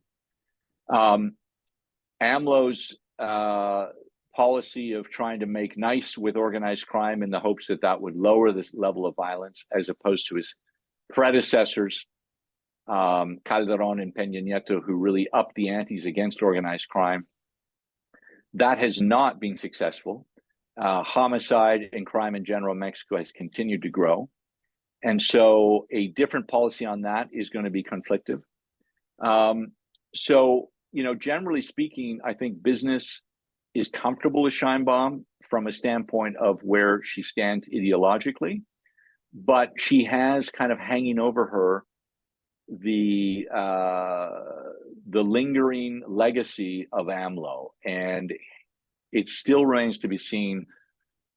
AMLO's policy of trying to make nice with organized crime in the hopes that that would lower this level of violence, as opposed to his predecessors, Calderon and Peña Nieto, who really upped the antes against organized crime, that has not been successful. Homicide and crime in general in Mexico has continued to grow. And so a different policy on that is going to be conflictive. So, generally speaking, I think business is comfortable with Sheinbaum from a standpoint of where she stands ideologically, but she has kind of hanging over her the lingering legacy of AMLO, and it still remains to be seen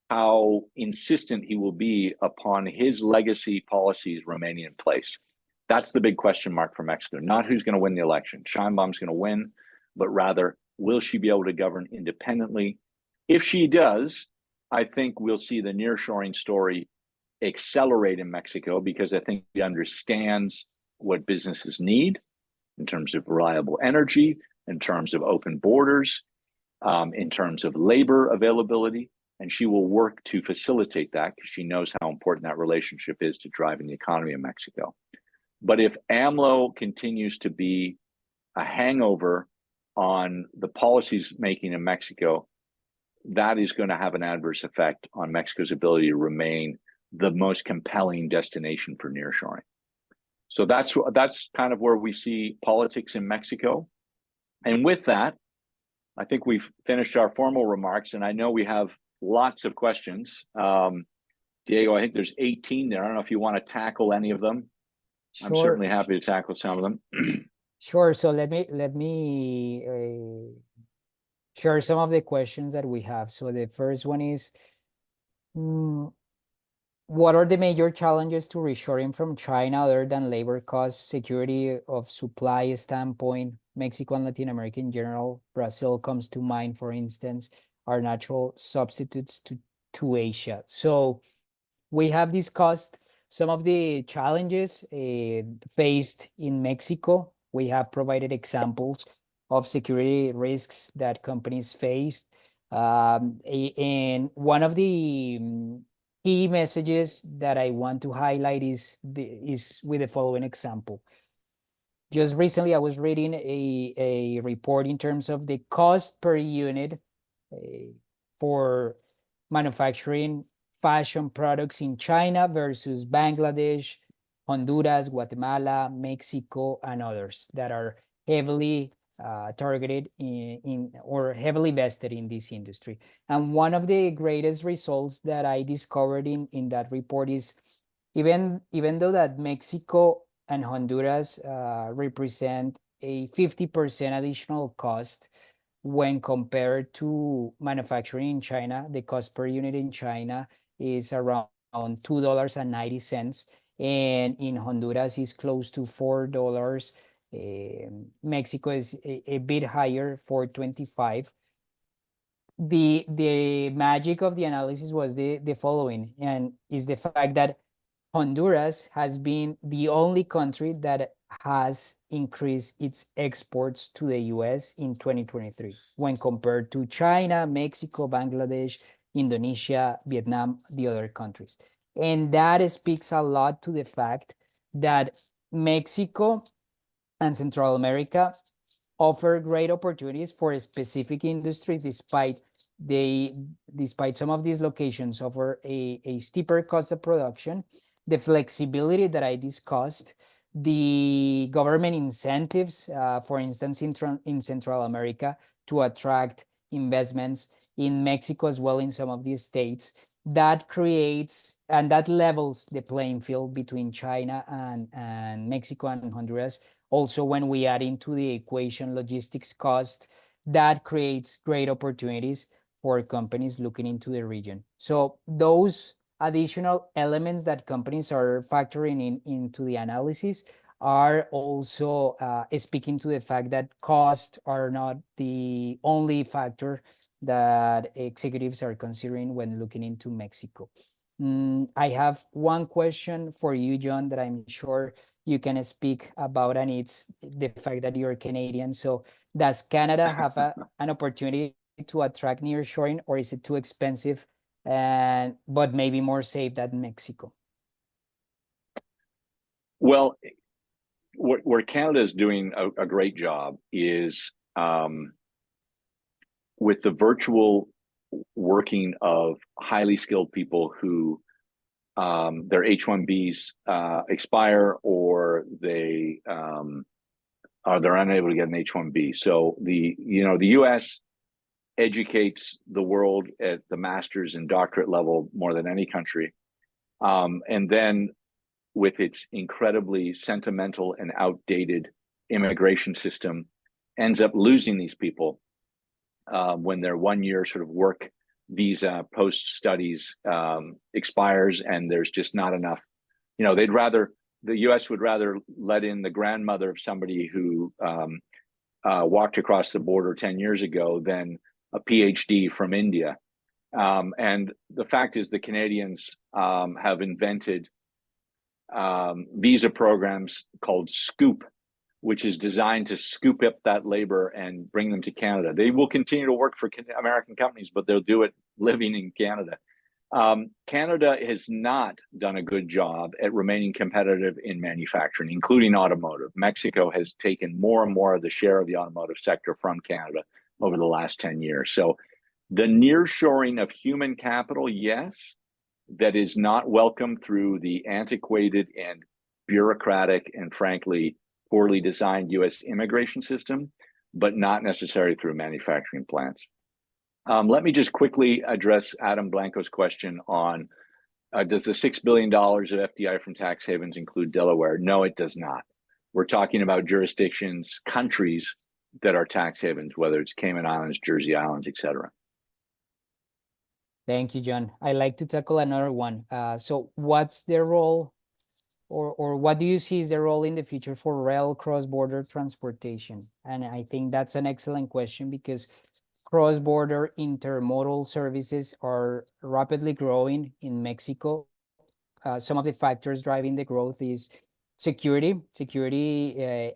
how insistent he will be upon his legacy policies remaining in place. That's the big question mark for Mexico, not who's going to win the election. Sheinbaum's going to win, but rather, will she be able to govern independently? If she does, I think we'll see the nearshoring story accelerate in Mexico, because I think he understands what businesses need in terms of reliable energy, in terms of open borders, in terms of labor availability, and she will work to facilitate that because she knows how important that relationship is to driving the economy of Mexico. But if AMLO continues to be a hangover on the policies making in Mexico, that is going to have an adverse effect on Mexico's ability to remain the most compelling destination for nearshoring. So that's kind of where we see politics in Mexico. And with that, I think we've finished our formal remarks, and I know we have lots of questions. Diego, I think there's 18 there. I don't know if you want to tackle any of them. Sure. I'm certainly happy to tackle some of them. Sure. So let me share some of the questions that we have. So the first one is, what are the major challenges to reshoring from China other than labor costs, security of supply standpoint? Mexico and Latin America in general, Brazil comes to mind, for instance, are natural substitutes to Asia. So we have discussed some of the challenges faced in Mexico. We have provided examples of security risks that companies faced. And one of the key messages that I want to highlight is with the following example. Just recently, I was reading a report in terms of the cost per unit for manufacturing fashion products in China versus Bangladesh, Honduras, Guatemala, Mexico, and others that are heavily targeted in or heavily vested in this industry. And one of the greatest results that I discovered in that report is even though that Mexico and Honduras represent a 50% additional cost when compared to manufacturing in China, the cost per unit in China is around $2.90, and in Honduras is close to $4. Mexico is a bit higher, $4.25. The magic of the analysis was the following, and is the fact that Honduras has been the only country that has increased its exports to the US in 2023 when compared to China, Mexico, Bangladesh, Indonesia, Vietnam, the other countries. And that speaks a lot to the fact that Mexico and Central America offer great opportunities for a specific industry, despite some of these locations offer a steeper cost of production. The flexibility that I discussed, the government incentives, for instance, in Central America, to attract investments in Mexico as well in some of these states, that creates and that levels the playing field between China and Mexico and Honduras. Also, when we add into the equation logistics cost, that creates great opportunities for companies looking into the region. So those additional elements that companies are factoring into the analysis are also speaking to the fact that costs are not the only factor that executives are considering when looking into Mexico. I have one question for you, John, that I'm sure you can speak about, and it's the fact that you're Canadian. So does Canada have an opportunity to attract nearshoring, or is it too expensive but maybe more safe than Mexico? Well, where Canada is doing a great job is with the virtual working of highly skilled people who their H-1Bs expire, or they're unable to get an H-1B. So the U.S. educates the world at the master's and doctorate level more than any country, and then with its incredibly sentimental and outdated immigration system, ends up losing these people when their 1 year sort of work visa post studies expires, and there's just not enough. The U.S. would rather let in the grandmother of somebody who walked across the border 10 years ago than a PhD from India. And the fact is, the Canadians have invented visa programs called Scoop, which is designed to scoop up that labor and bring them to Canada. They will continue to work for American companies, but they'll do it living in Canada. Canada has not done a good job at remaining competitive in manufacturing, including automotive. Mexico has taken more and more of the share of the automotive sector from Canada over the last 10 years. So the nearshoring of human capital, yes, that is not welcome through the antiquated and bureaucratic and frankly poorly designed U.S. immigration system, but not necessary through manufacturing plants. Let me just quickly address Adam Blanco's question on does the $6 billion of FDI from tax havens include Delaware? No, it does not. We're talking about jurisdictions, countries that are tax havens, whether it's Cayman Islands, Jersey Islands, et cetera. Thank you, John. I'd like to tackle another one. So what's their role, or what do you see is the role in the future for rail cross-border transportation? And I think that's an excellent question, because cross-border intermodal services are rapidly growing in Mexico. Some of the factors driving the growth is security,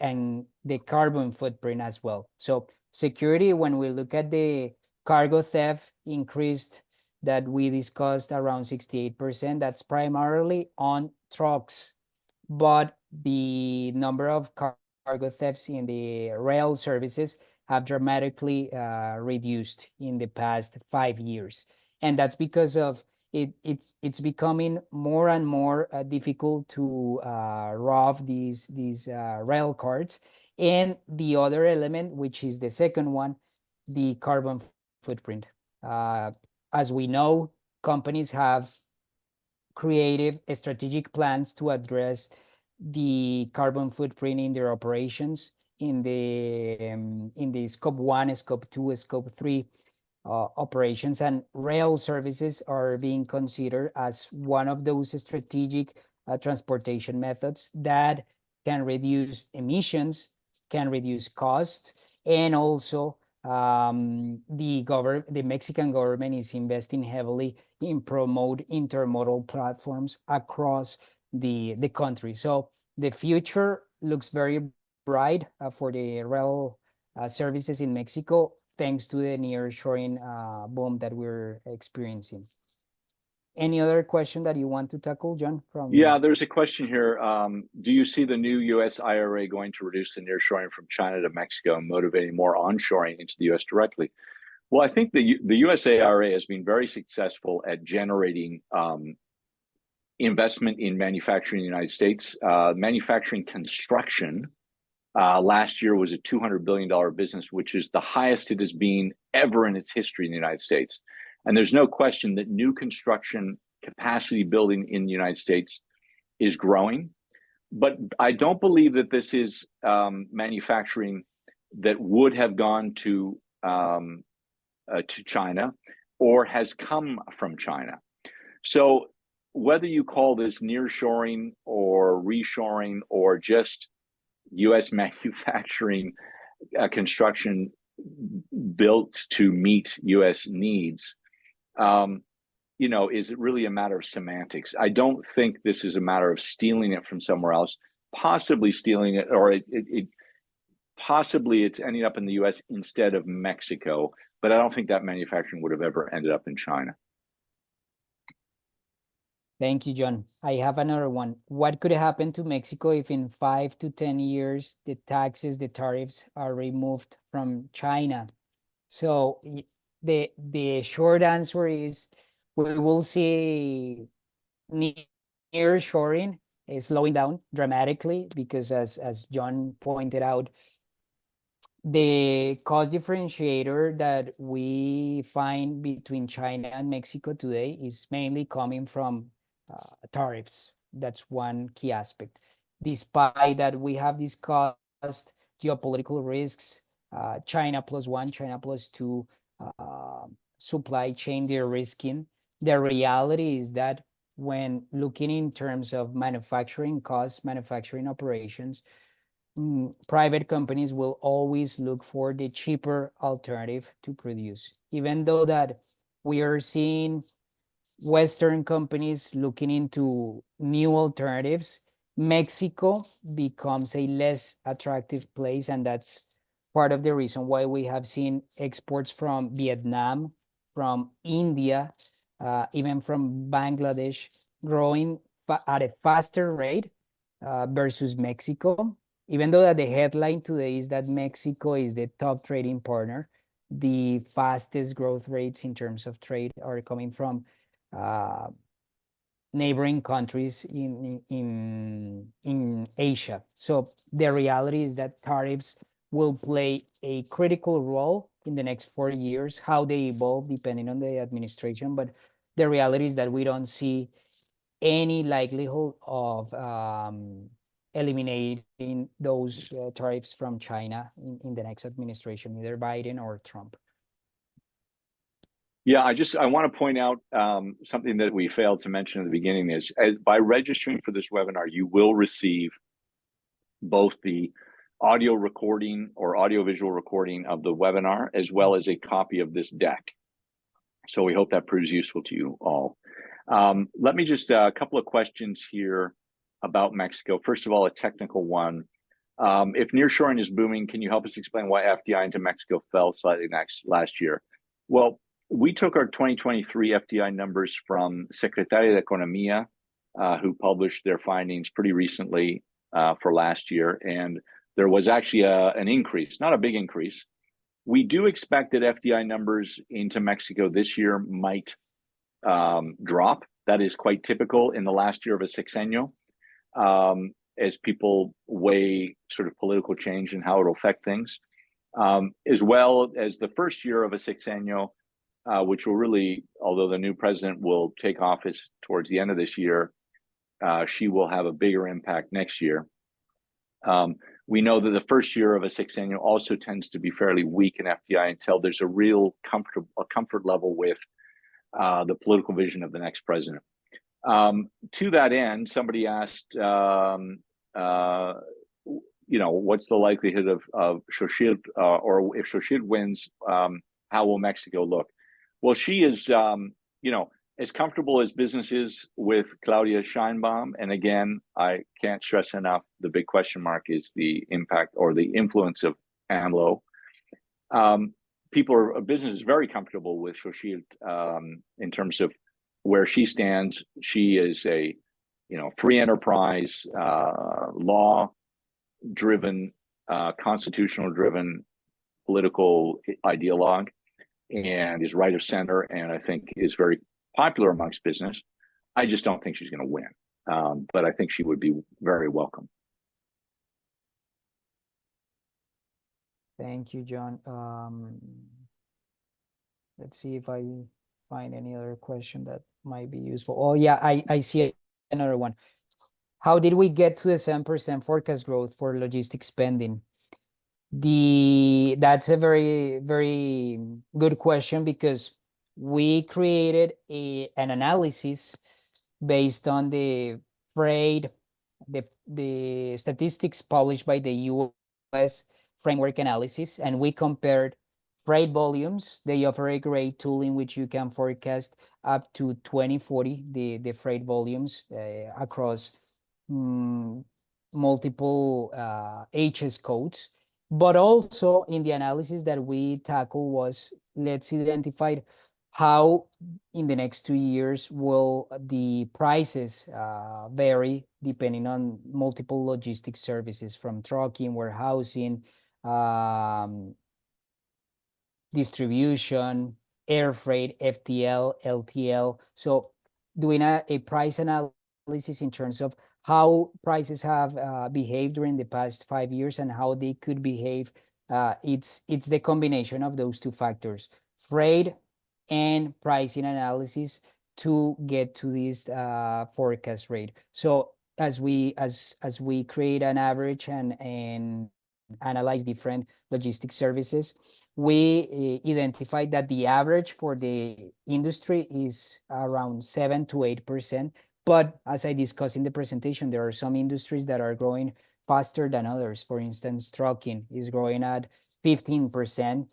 and the carbon footprint as well. So security, when we look at the cargo theft increased that we discussed around 68%, that's primarily on trucks, but the number of cargo thefts in the rail services have dramatically reduced in the past 5 years. And that's because of it's becoming more and more difficult to rob these rail cars. And the other element, which is the second one, the carbon footprint. As we know, companies have creative strategic plans to address the carbon footprint in their operations in the scope 1, scope 2, scope 3 operations, and rail services are being considered as one of those strategic transportation methods that can reduce emissions, can reduce cost, and also the Mexican government is investing heavily in promote intermodal platforms across the country. So the future looks very bright for the rail services in Mexico, thanks to the nearshoring boom that we're experiencing. Any other question that you want to tackle, John? Yeah, there's a question here. Do you see the new U.S. IRA going to reduce the nearshoring from China to Mexico and motivating more onshoring into the U.S. directly? Well, I think the U.S. IRA has been very successful at generating investment in manufacturing in the United States. Manufacturing construction last year was a $200 billion business, which is the highest it has been ever in its history in the United States. And there's no question that new construction capacity building in the United States is growing. But I don't believe that this is manufacturing that would have gone to China or has come from China. So whether you call this nearshoring or reshoring or just U.S. manufacturing construction built to meet U.S. needs, is it really a matter of semantics? I don't think this is a matter of stealing it from somewhere else, possibly stealing it, or possibly it's ending up in the U.S. instead of Mexico, but I don't think that manufacturing would have ever ended up in China. Thank you, John. I have another one. What could happen to Mexico if in 5 to 10 years, the taxes, the tariffs are removed from China? So the short answer is we will see nearshoring slowing down dramatically because as John pointed out, the cost differentiator that we find between China and Mexico today is mainly coming from tariffs. That's one key aspect. Despite that we have discussed geopolitical risks, China plus one, China plus two, supply chain de-risking, the reality is that when looking in terms of manufacturing costs, manufacturing operations, private companies will always look for the cheaper alternative to produce. Even though that we are seeing Western companies looking into new alternatives, Mexico becomes a less attractive place, and that's part of the reason why we have seen exports from Vietnam, from India, even from Bangladesh growing at a faster rate versus Mexico. Even though that the headline today is that Mexico is the top trading partner, the fastest growth rates in terms of trade are coming from neighboring countries in Asia. So the reality is that tariffs will play a critical role in the next 4 years, how they evolve depending on the administration. But the reality is that we don't see any likelihood of eliminating those tariffs from China in the next administration, either Biden or Trump. Yeah, I want to point out something that we failed to mention at the beginning is by registering for this webinar, you will receive both the audio recording or audiovisual recording of the webinar, as well as a copy of this deck. So we hope that proves useful to you all. Let me just a couple of questions here about Mexico. First of all, a technical one. If nearshoring is booming, can you help us explain why FDI into Mexico fell slightly last year? Well, we took our 2023 FDI numbers from Secretaría de Economía, who published their findings pretty recently for last year, and there was actually an increase, not a big increase. We do expect that FDI numbers into Mexico this year might drop. That is quite typical in the last year of a sexenio, as people weigh sort of political change and how it'll affect things, as well as the first year of a sexenio, which will really, although the new president will take office towards the end of this year, she will have a bigger impact next year. We know that the first year of a sexenio also tends to be fairly weak in FDI until there's a real comfort level with the political vision of the next president. To that end, somebody asked, what's the likelihood of Xochitl, or if Xochitl wins, how will Mexico look? Well, she is, as comfortable as business is with Claudia Sheinbaum. And again, I can't stress enough, the big question mark is the impact or the influence of AMLO. Business is very comfortable with Xochitl in terms of where she stands. She is a, free enterprise, law-driven, constitutional-driven political ideologue, and is right of center, and I think is very popular amongst business. I just don't think she's going to win. But I think she would be very welcome. Thank you, John. Let's see if I find any other question that might be useful. Oh yeah, I see another one. How did we get to the 7% forecast growth for logistics spending? That's a very good question, because we created an analysis based on the freight, the statistics published by the US framework analysis, and we compared freight volumes. They offer a great tool in which you can forecast up to 2040 the freight volumes across multiple HS codes. But also in the analysis that we tackle was, let's identify how in the next 2 years will the prices vary depending on multiple logistics services, from trucking, warehousing, distribution, air freight, FTL, LTL. So doing a price analysis in terms of how prices have behaved during the past 5 years and how they could behave. It's the combination of those two factors, freight and pricing analysis, to get to this forecast rate. So as we create an average and analyze different logistics services, we identified that the average for the industry is around 7 to 8%. But as I discussed in the presentation, there are some industries that are growing faster than others. For instance, trucking is growing at 15%.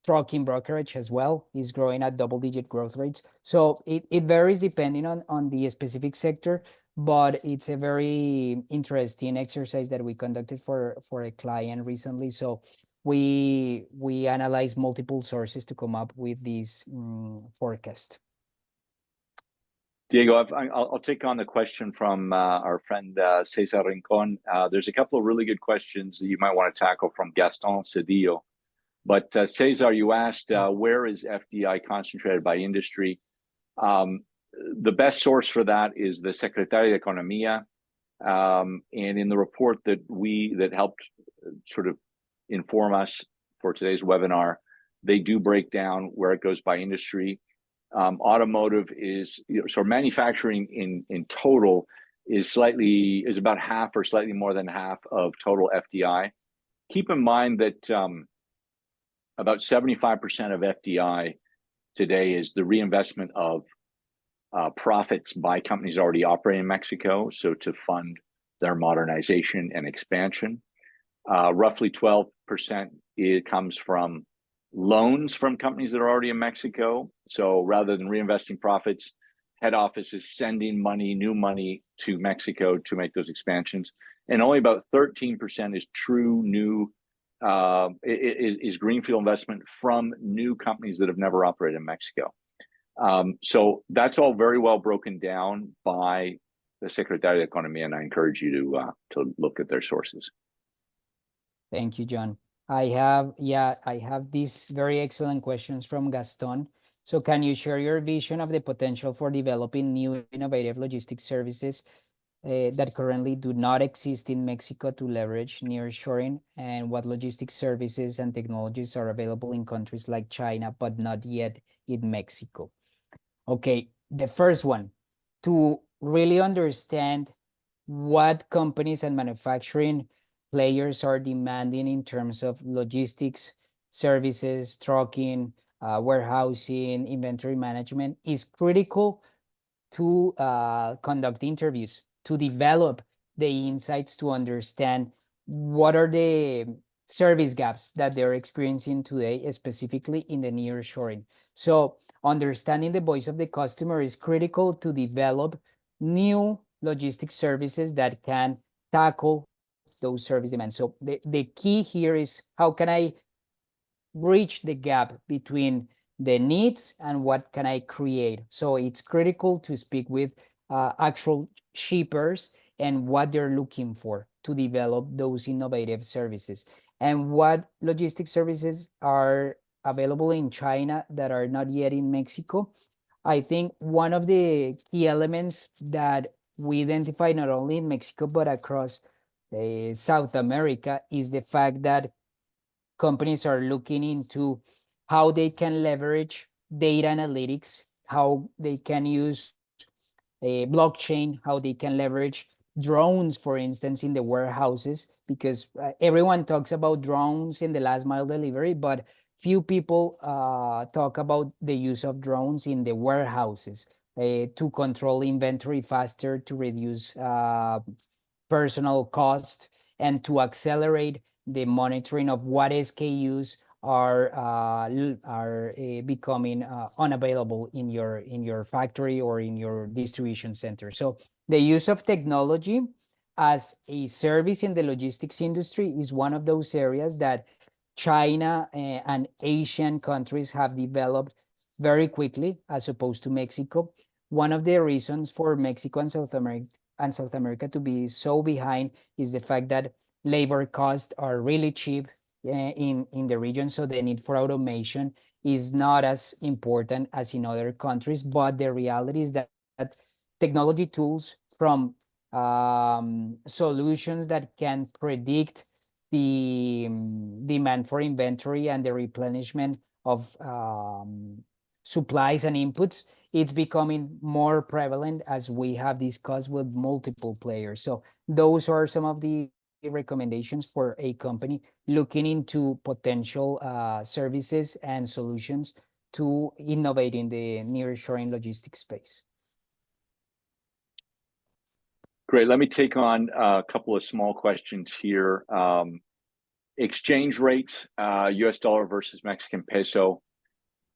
Trucking brokerage as well is growing at double-digit growth rates. So it varies depending on the specific sector, but it's a very interesting exercise that we conducted for a client recently. So we analyzed multiple sources to come up with this forecast. Diego, I'll take on the question from our friend Cesar Rincon. There's a couple of really good questions that you might want to tackle from Gaston Cedillo. But Cesar, you asked, where is FDI concentrated by industry? The best source for that is the Secretaría de Economía. And in the report that helped sort of inform us for today's webinar, they do break down where it goes by industry. Automotive is, so manufacturing in total is about half or slightly more than half of total FDI. Keep in mind that about 75% of FDI today is the reinvestment of profits by companies already operating in Mexico, so to fund their modernization and expansion. Roughly 12% comes from loans from companies that are already in Mexico. So rather than reinvesting profits, head office is sending new money to Mexico to make those expansions. And only about 13% is true new, is greenfield investment from new companies that have never operated in Mexico. So that's all very well broken down by the Secretaría de Economía, and I encourage you to look at their sources. Thank you, John. I have these very excellent questions from Gaston. So can you share your vision of the potential for developing new innovative logistics services that currently do not exist in Mexico to leverage nearshoring, and what logistics services and technologies are available in countries like China, but not yet in Mexico? Okay, the first one, to really understand what companies and manufacturing players are demanding in terms of logistics services, trucking, warehousing, inventory management, is critical to conduct interviews, to develop the insights, to understand what are the service gaps that they're experiencing today, specifically in the nearshoring. So understanding the voice of the customer is critical to develop new logistics services that can tackle those service demands. So the key here is, how can I bridge the gap between the needs and what can I create? So it's critical to speak with actual shippers and what they're looking for to develop those innovative services. And what logistics services are available in China that are not yet in Mexico? I think one of the key elements that we identify not only in Mexico but across South America is the fact that companies are looking into how they can leverage data analytics, how they can use blockchain, how they can leverage drones, for instance, in the warehouses, because everyone talks about drones in the last mile delivery, but few people talk about the use of drones in the warehouses to control inventory faster, to reduce personal cost, and to accelerate the monitoring of what SKUs are becoming unavailable in your factory or in your distribution center. So the use of technology as a service in the logistics industry is one of those areas that China and Asian countries have developed very quickly as opposed to Mexico. One of the reasons for Mexico and South America to be so behind is the fact that labor costs are really cheap in the region, so the need for automation is not as important as in other countries. But the reality is that technology tools, from solutions that can predict the demand for inventory and the replenishment of supplies and inputs, it's becoming more prevalent as we have discussed with multiple players. So those are some of the recommendations for a company looking into potential services and solutions to innovate in the nearshoring logistics space. Great. Let me take on a couple of small questions here. Exchange rate, US dollar versus Mexican peso.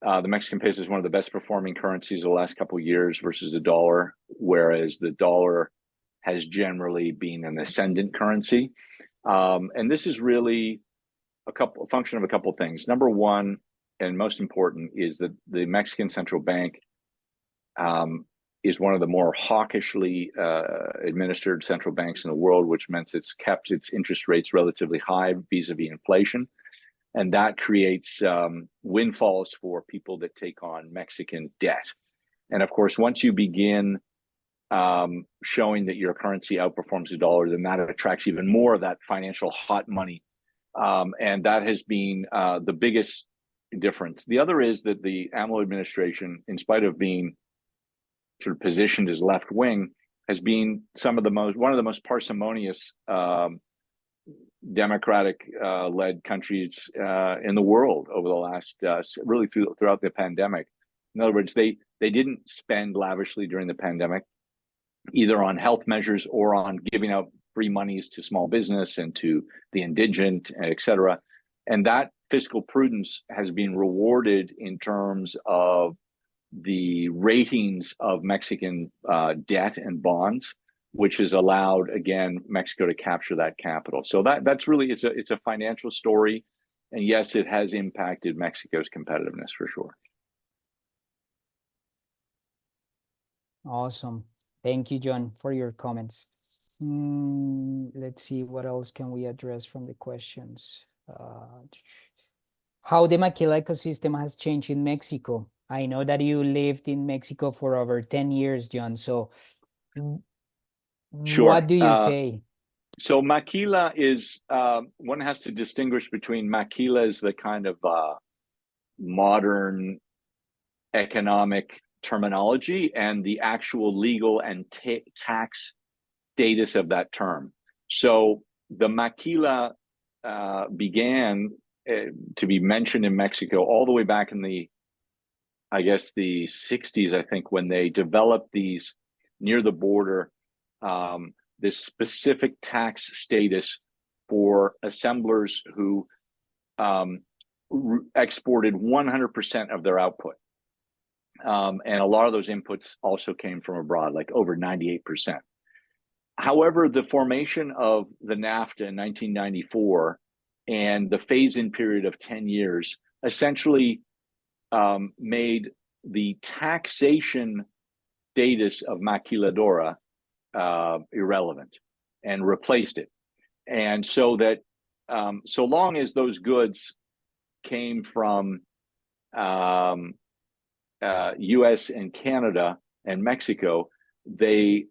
The Mexican peso is one of the best performing currencies of the last couple of years versus the dollar, whereas the dollar has generally been an ascendant currency. And this is really a function of a couple of things. Number one, and most important, is that the Mexican central bank is one of the more hawkishly administered central banks in the world, which means it's kept its interest rates relatively high vis-a-vis inflation. And that creates windfalls for people that take on Mexican debt. And of course, once you begin showing that your currency outperforms the dollar, then that attracts even more of that financial hot money. And that has been the biggest difference. The other is that the AMLO administration, in spite of being sort of positioned as left wing, has been one of the most parsimonious democratic led countries in the world over the last really throughout the pandemic. In other words, they didn't spend lavishly during the pandemic, either on health measures or on giving out free monies to small business and to the indigent, et cetera. And that fiscal prudence has been rewarded in terms of the ratings of Mexican debt and bonds, which has allowed, again, Mexico to capture that capital. So that's really, it's a financial story. And yes, it has impacted Mexico's competitiveness for sure. Awesome. Thank you, John, for your comments. Let's see, what else can we address from the questions? How the maquila ecosystem has changed in Mexico. I know that you lived in Mexico for over 10 years, John. So sure. What do you say? So maquila is, one has to distinguish between maquila as the kind of modern economic terminology and the actual legal and tax status of that term. So the maquila began to be mentioned in Mexico all the way back in the 60s, I think, when they developed these near the border, this specific tax status for assemblers who exported 100% of their output. And a lot of those inputs also came from abroad, like over 98%. However, the formation of the NAFTA in 1994 and the phase-in period of 10 years essentially made the taxation status of maquiladora irrelevant and replaced it. And so that so long as those goods came from US and Canada and Mexico, they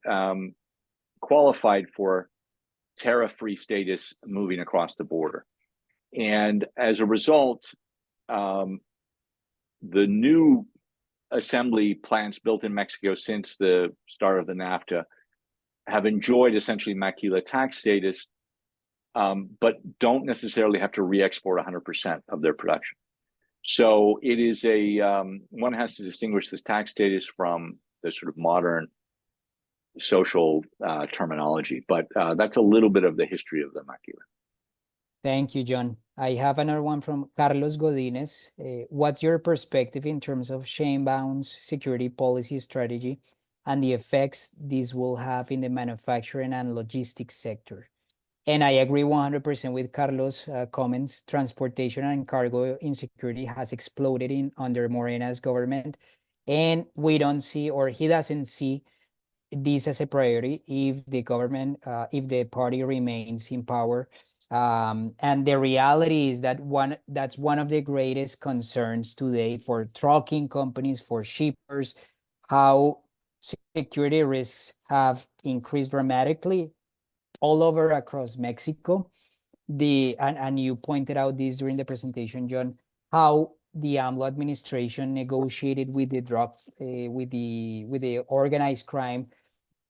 qualified for tariff-free status moving across the border. And as a result, the new assembly plants built in Mexico since the start of the NAFTA have enjoyed essentially maquila tax status, but don't necessarily have to re-export 100% of their production. So it is one has to distinguish this tax status from the sort of modern social terminology, but that's a little bit of the history of the maquila. Thank you, John. I have another one from Carlos Godinez. What's your perspective in terms of Sheinbaum's security policy strategy and the effects this will have in the manufacturing and logistics sector? And I agree 100% with Carlos' comments. Transportation and cargo insecurity has exploded under Morena's government, and we don't see, or he doesn't see, this as a priority if the government, if the party remains in power. And the reality is that that's one of the greatest concerns today for trucking companies, for shippers, how security risks have increased dramatically all over across Mexico. And you pointed out this during the presentation, John, how the AMLO administration negotiated with the with the organized crime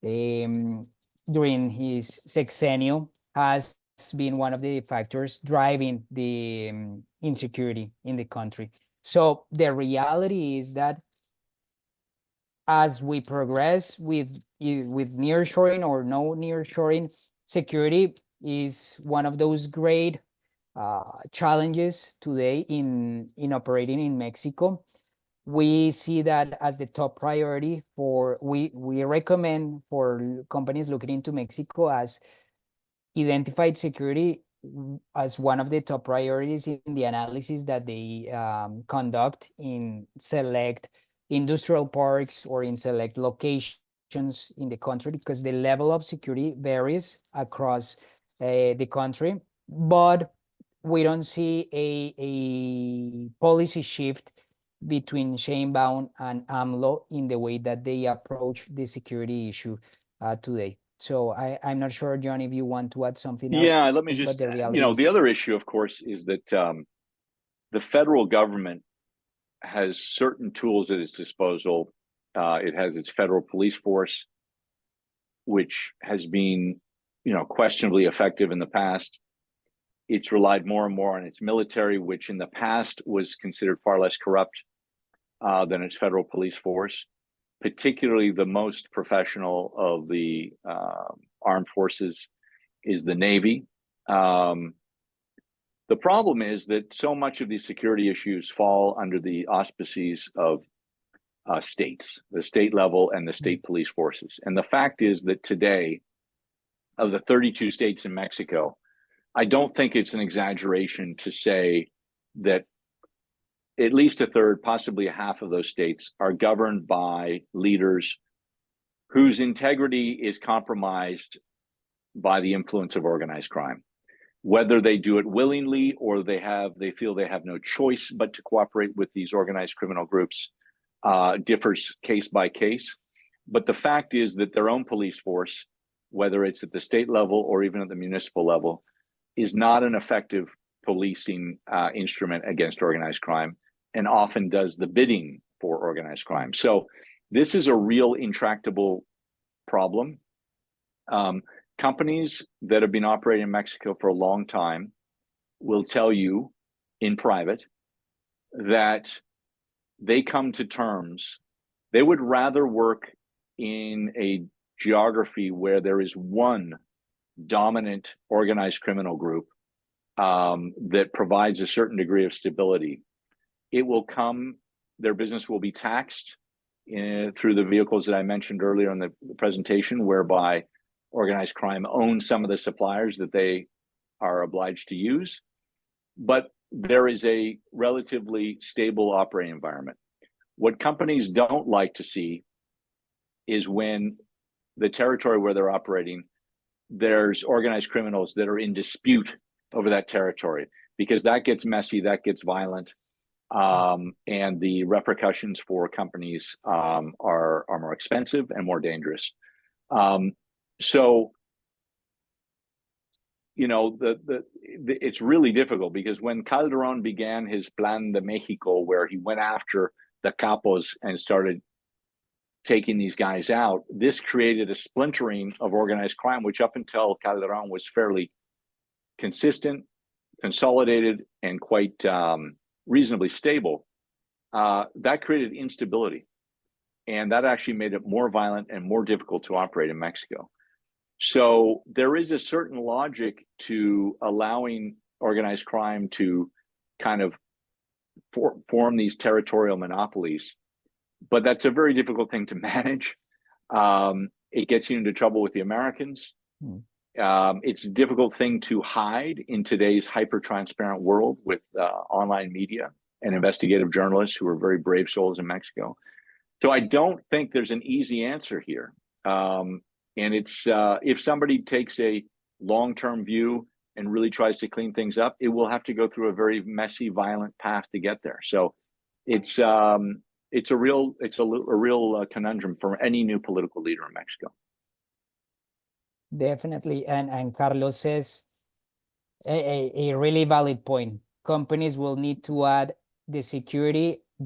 during his sexennial has been one of the factors driving the insecurity in the country. So the reality is that as we progress with nearshoring or no nearshoring, security is one of those great challenges today in operating in Mexico. We see that as the top priority we recommend for companies looking into Mexico as identified security as one of the top priorities in the analysis that they conduct in select industrial parks or in select locations in the country, because the level of security varies across the country. But we don't see a policy shift between Sheinbaum and AMLO in the way that they approach the security issue today. So I'm not sure, John, if you want to add something else. Yeah, let me just, the other issue, of course, is that the federal government has certain tools at its disposal. It has its federal police force, which has been, questionably effective in the past. It's relied more and more on its military, which in the past was considered far less corrupt than its federal police force, particularly the most professional of the armed forces is the Navy. The problem is that so much of these security issues fall under the auspices of states, the state level and the state police forces. And the fact is that today, of the 32 states in Mexico, I don't think it's an exaggeration to say that at least a third, possibly a half of those states are governed by leaders whose integrity is compromised by the influence of organized crime. Whether they do it willingly or they feel they have no choice but to cooperate with these organized criminal groups differs case by case. But the fact is that their own police force, whether it's at the state level or even at the municipal level, is not an effective policing instrument against organized crime, and often does the bidding for organized crime. So this is a real intractable problem. Companies that have been operating in Mexico for a long time will tell you in private that they come to terms. They would rather work in a geography where there is one dominant organized criminal group that provides a certain degree of stability. Their business will be taxed through the vehicles that I mentioned earlier in the presentation, whereby organized crime owns some of the suppliers that they are obliged to use. But there is a relatively stable operating environment. What companies don't like to see is when the territory where they're operating, there's organized criminals that are in dispute over that territory, because that gets messy, that gets violent. and the repercussions for companies are more expensive and more dangerous. So, you know, it's really difficult because when Calderón began his Plan de Mexico, where he went after the capos and started taking these guys out, this created a splintering of organized crime, which up until Calderón was fairly consistent, consolidated, and quite reasonably stable. That created instability, and that actually made it more violent and more difficult to operate in Mexico. So there is a certain logic to allowing organized crime to kind of form these territorial monopolies, but that's a very difficult thing to manage. It gets you into trouble with the Americans. It's a difficult thing to hide in today's hyper-transparent world with online media and investigative journalists who are very brave souls in Mexico. So I don't think there's an easy answer here. And it's if somebody takes a long-term view and really tries to clean things up, it will have to go through a very messy, violent path to get there. So it's a real conundrum for any new political leader in Mexico. Definitely. And Carlos says a really valid point. Companies will need to add the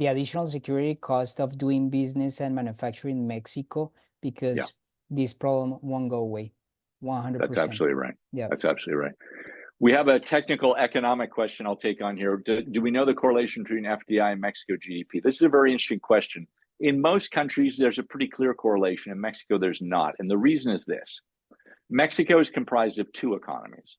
additional security cost of doing business and manufacturing in Mexico, because this problem won't go away. 100%. That's absolutely right. Yeah, that's absolutely right. We have a technical economic question I'll take on here. Do we know the correlation between FDI and Mexico GDP? This is a very interesting question. In most countries, there's a pretty clear correlation. In Mexico, there's not. And the reason is this. Mexico is comprised of two economies.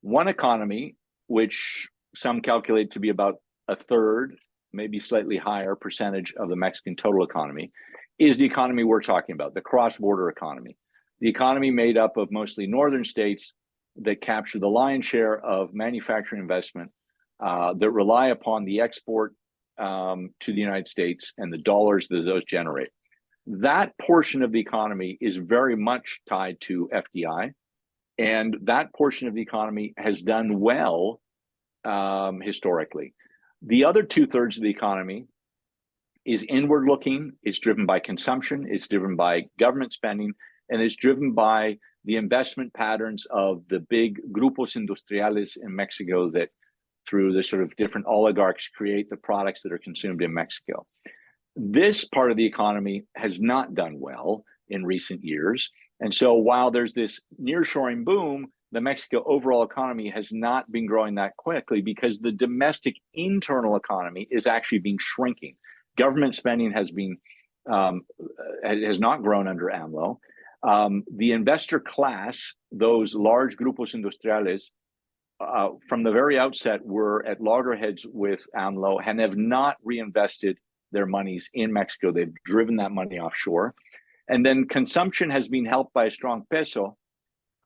One economy, which some calculate to be about a third, maybe slightly higher percentage of the Mexican total economy, is the economy we're talking about, the cross-border economy. The economy made up of mostly northern states that capture the lion's share of manufacturing investment, that rely upon the export to the United States and the dollars that those generate. That portion of the economy is very much tied to FDI, and that portion of the economy has done well historically. The other two-thirds of the economy is inward looking, it's driven by consumption, it's driven by government spending, and it's driven by the investment patterns of the big grupos industriales in Mexico that, through the sort of different oligarchs, create the products that are consumed in Mexico. This part of the economy has not done well in recent years. And so while there's this nearshoring boom, the Mexico overall economy has not been growing that quickly because the domestic internal economy is actually been shrinking. Government spending has not grown under AMLO. The investor class, those large grupos industriales, from the very outset were at loggerheads with AMLO and have not reinvested their monies in Mexico. They've driven that money offshore. And then consumption has been helped by a strong peso,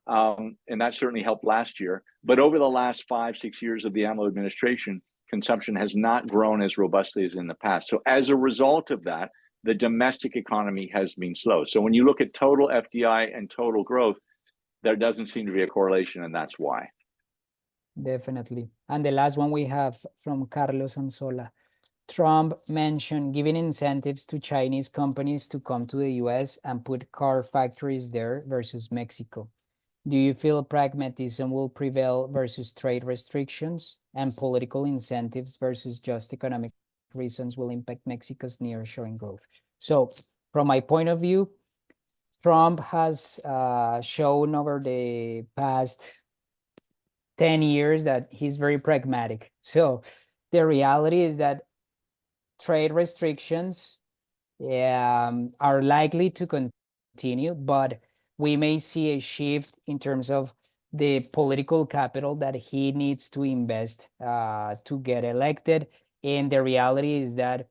and that certainly helped last year. But over the last 5-6 years of the AMLO administration, consumption has not grown as robustly as in the past. So as a result of that, the domestic economy has been slow. So when you look at total FDI and total growth, there doesn't seem to be a correlation, and that's why. Definitely. And the last one we have from Carlos Anzola. Trump mentioned giving incentives to Chinese companies to come to the US and put car factories there versus Mexico. Do you feel pragmatism will prevail versus trade restrictions, and political incentives versus just economic reasons will impact Mexico's nearshoring growth? So from my point of view, Trump has shown over the past 10 years that he's very pragmatic. So the reality is that trade restrictions are likely to continue, but we may see a shift in terms of the political capital that he needs to invest to get elected. And the reality is that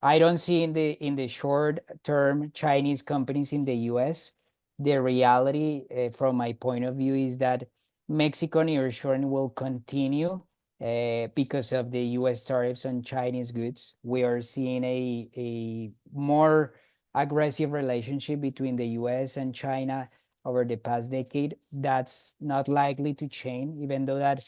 I don't see in the short term Chinese companies in the US. The reality, from my point of view, is that Mexico nearshoring will continue because of the US tariffs on Chinese goods. We are seeing a more aggressive relationship between the US and China over the past decade. That's not likely to change, even though that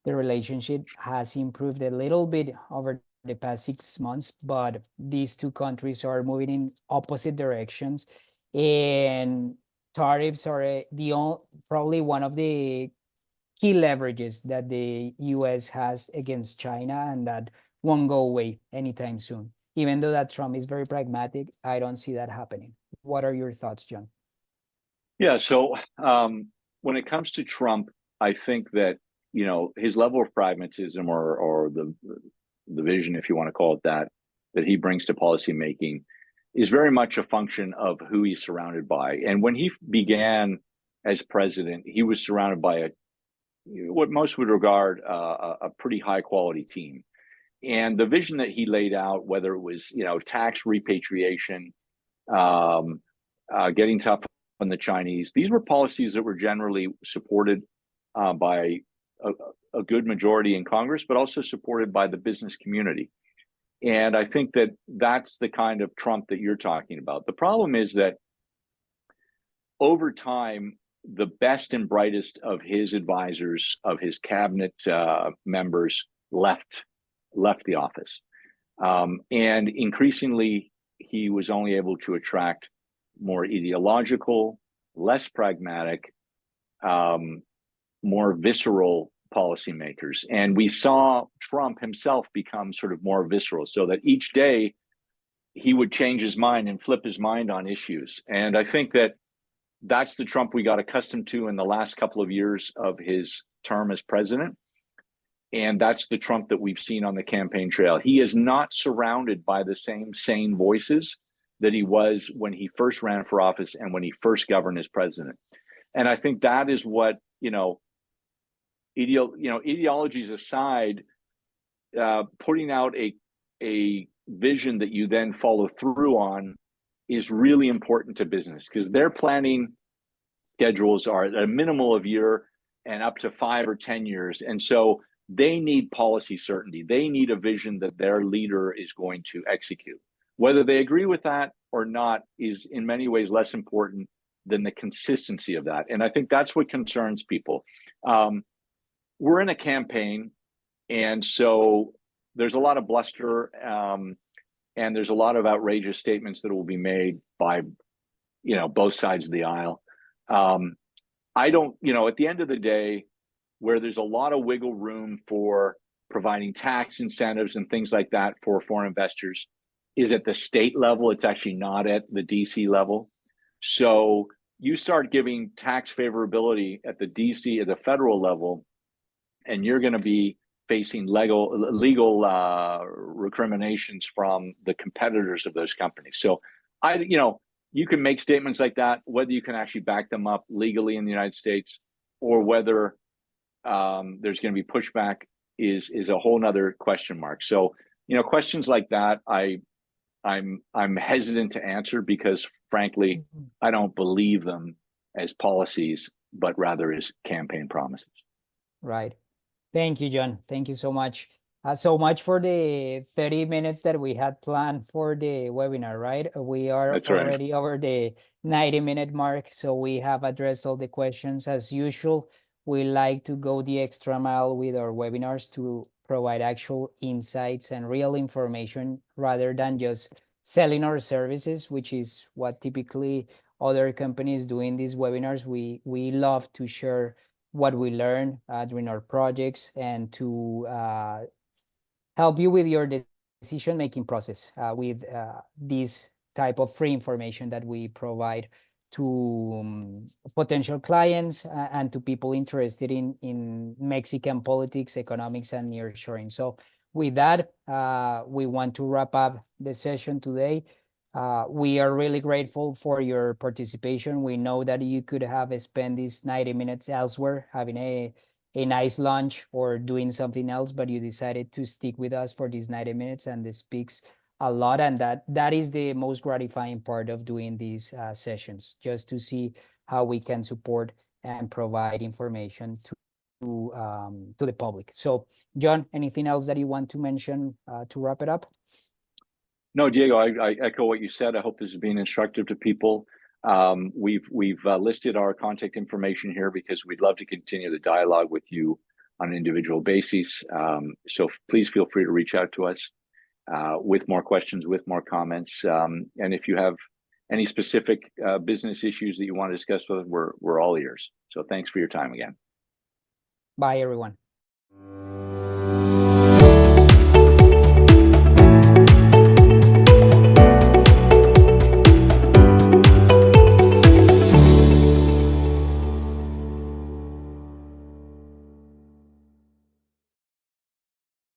The relationship has improved a little bit over the past 6 months, but these two countries are moving in opposite directions, and tariffs are probably one of the key leverages that the US has against China, and that won't go away anytime soon. Even though that Trump is very pragmatic, I don't see that happening. What are your thoughts, John? Yeah, so when it comes to Trump, I think that his level of pragmatism or the vision, if you want to call it that, that he brings to policymaking is very much a function of who he's surrounded by. And when he began as president, he was surrounded by what most would regard a pretty high quality team. And the vision that he laid out, whether it was tax repatriation, getting tough on the Chinese, these were policies that were generally supported by a good majority in Congress, but also supported by the business community. And I think that that's the kind of Trump that you're talking about. The problem is that over time, the best and brightest of his advisors, of his cabinet members, left the office. And increasingly, he was only able to attract more ideological, less pragmatic, more visceral policymakers. And we saw Trump himself become sort of more visceral, so that each day he would change his mind and flip his mind on issues. And I think that that's the Trump we got accustomed to in the last couple of years of his term as president. And that's the Trump that we've seen on the campaign trail. He is not surrounded by the same sane voices that he was when he first ran for office and when he first governed as president. And I think that is what, ideologies aside, putting out a vision that you then follow through on is really important to business, because their planning schedules are at a minimal of year and up to 5 or 10 years. And so they need policy certainty. They need a vision that their leader is going to execute. Whether they agree with that or not is in many ways less important than the consistency of that. And I think that's what concerns people. We're in a campaign, and so there's a lot of bluster, and there's a lot of outrageous statements that will be made by, both sides of the aisle. I don't, at the end of the day, where there's a lot of wiggle room for providing tax incentives and things like that for foreign investors is at the state level. It's actually not at the DC level. So you start giving tax favorability at the DC, at the federal level, and you're going to be facing legal recriminations from the competitors of those companies. So you can make statements like that, whether you can actually back them up legally in the United States or whether there's going to be pushback is a whole nother question mark. So, questions like that, I'm hesitant to answer because, frankly, I don't believe them as policies, but rather as campaign promises. Right. Thank you, John. Thank you so much. So much for the 30 minutes that we had planned for the webinar, right? We are That's right. already over the 90-minute mark, so we have addressed all the questions. As usual, we like to go the extra mile with our webinars to provide actual insights and real information rather than just selling our services, which is what typically other companies do in these webinars. We love to share what we learn during our projects and to help you with your decision-making process with this type of free information that we provide to potential clients and to people interested in Mexican politics, economics, and nearshoring. So with that, we want to wrap up the session today. We are really grateful for your participation. We know that you could have spent these 90 minutes elsewhere having a nice lunch or doing something else, but you decided to stick with us for these 90 minutes, and this speaks a lot. And that is the most gratifying part of doing these sessions, just to see how we can support and provide information to the public. So, John, anything else that you want to mention to wrap it up? No, Diego, I echo what you said. I hope this is being instructive to people. We've listed our contact information here because we'd love to continue the dialogue with you. on an individual basis. So please feel free to reach out to us with more questions, with more comments. And if you have any specific business issues that you want to discuss with us, we're all ears. So thanks for your time again. Bye, everyone.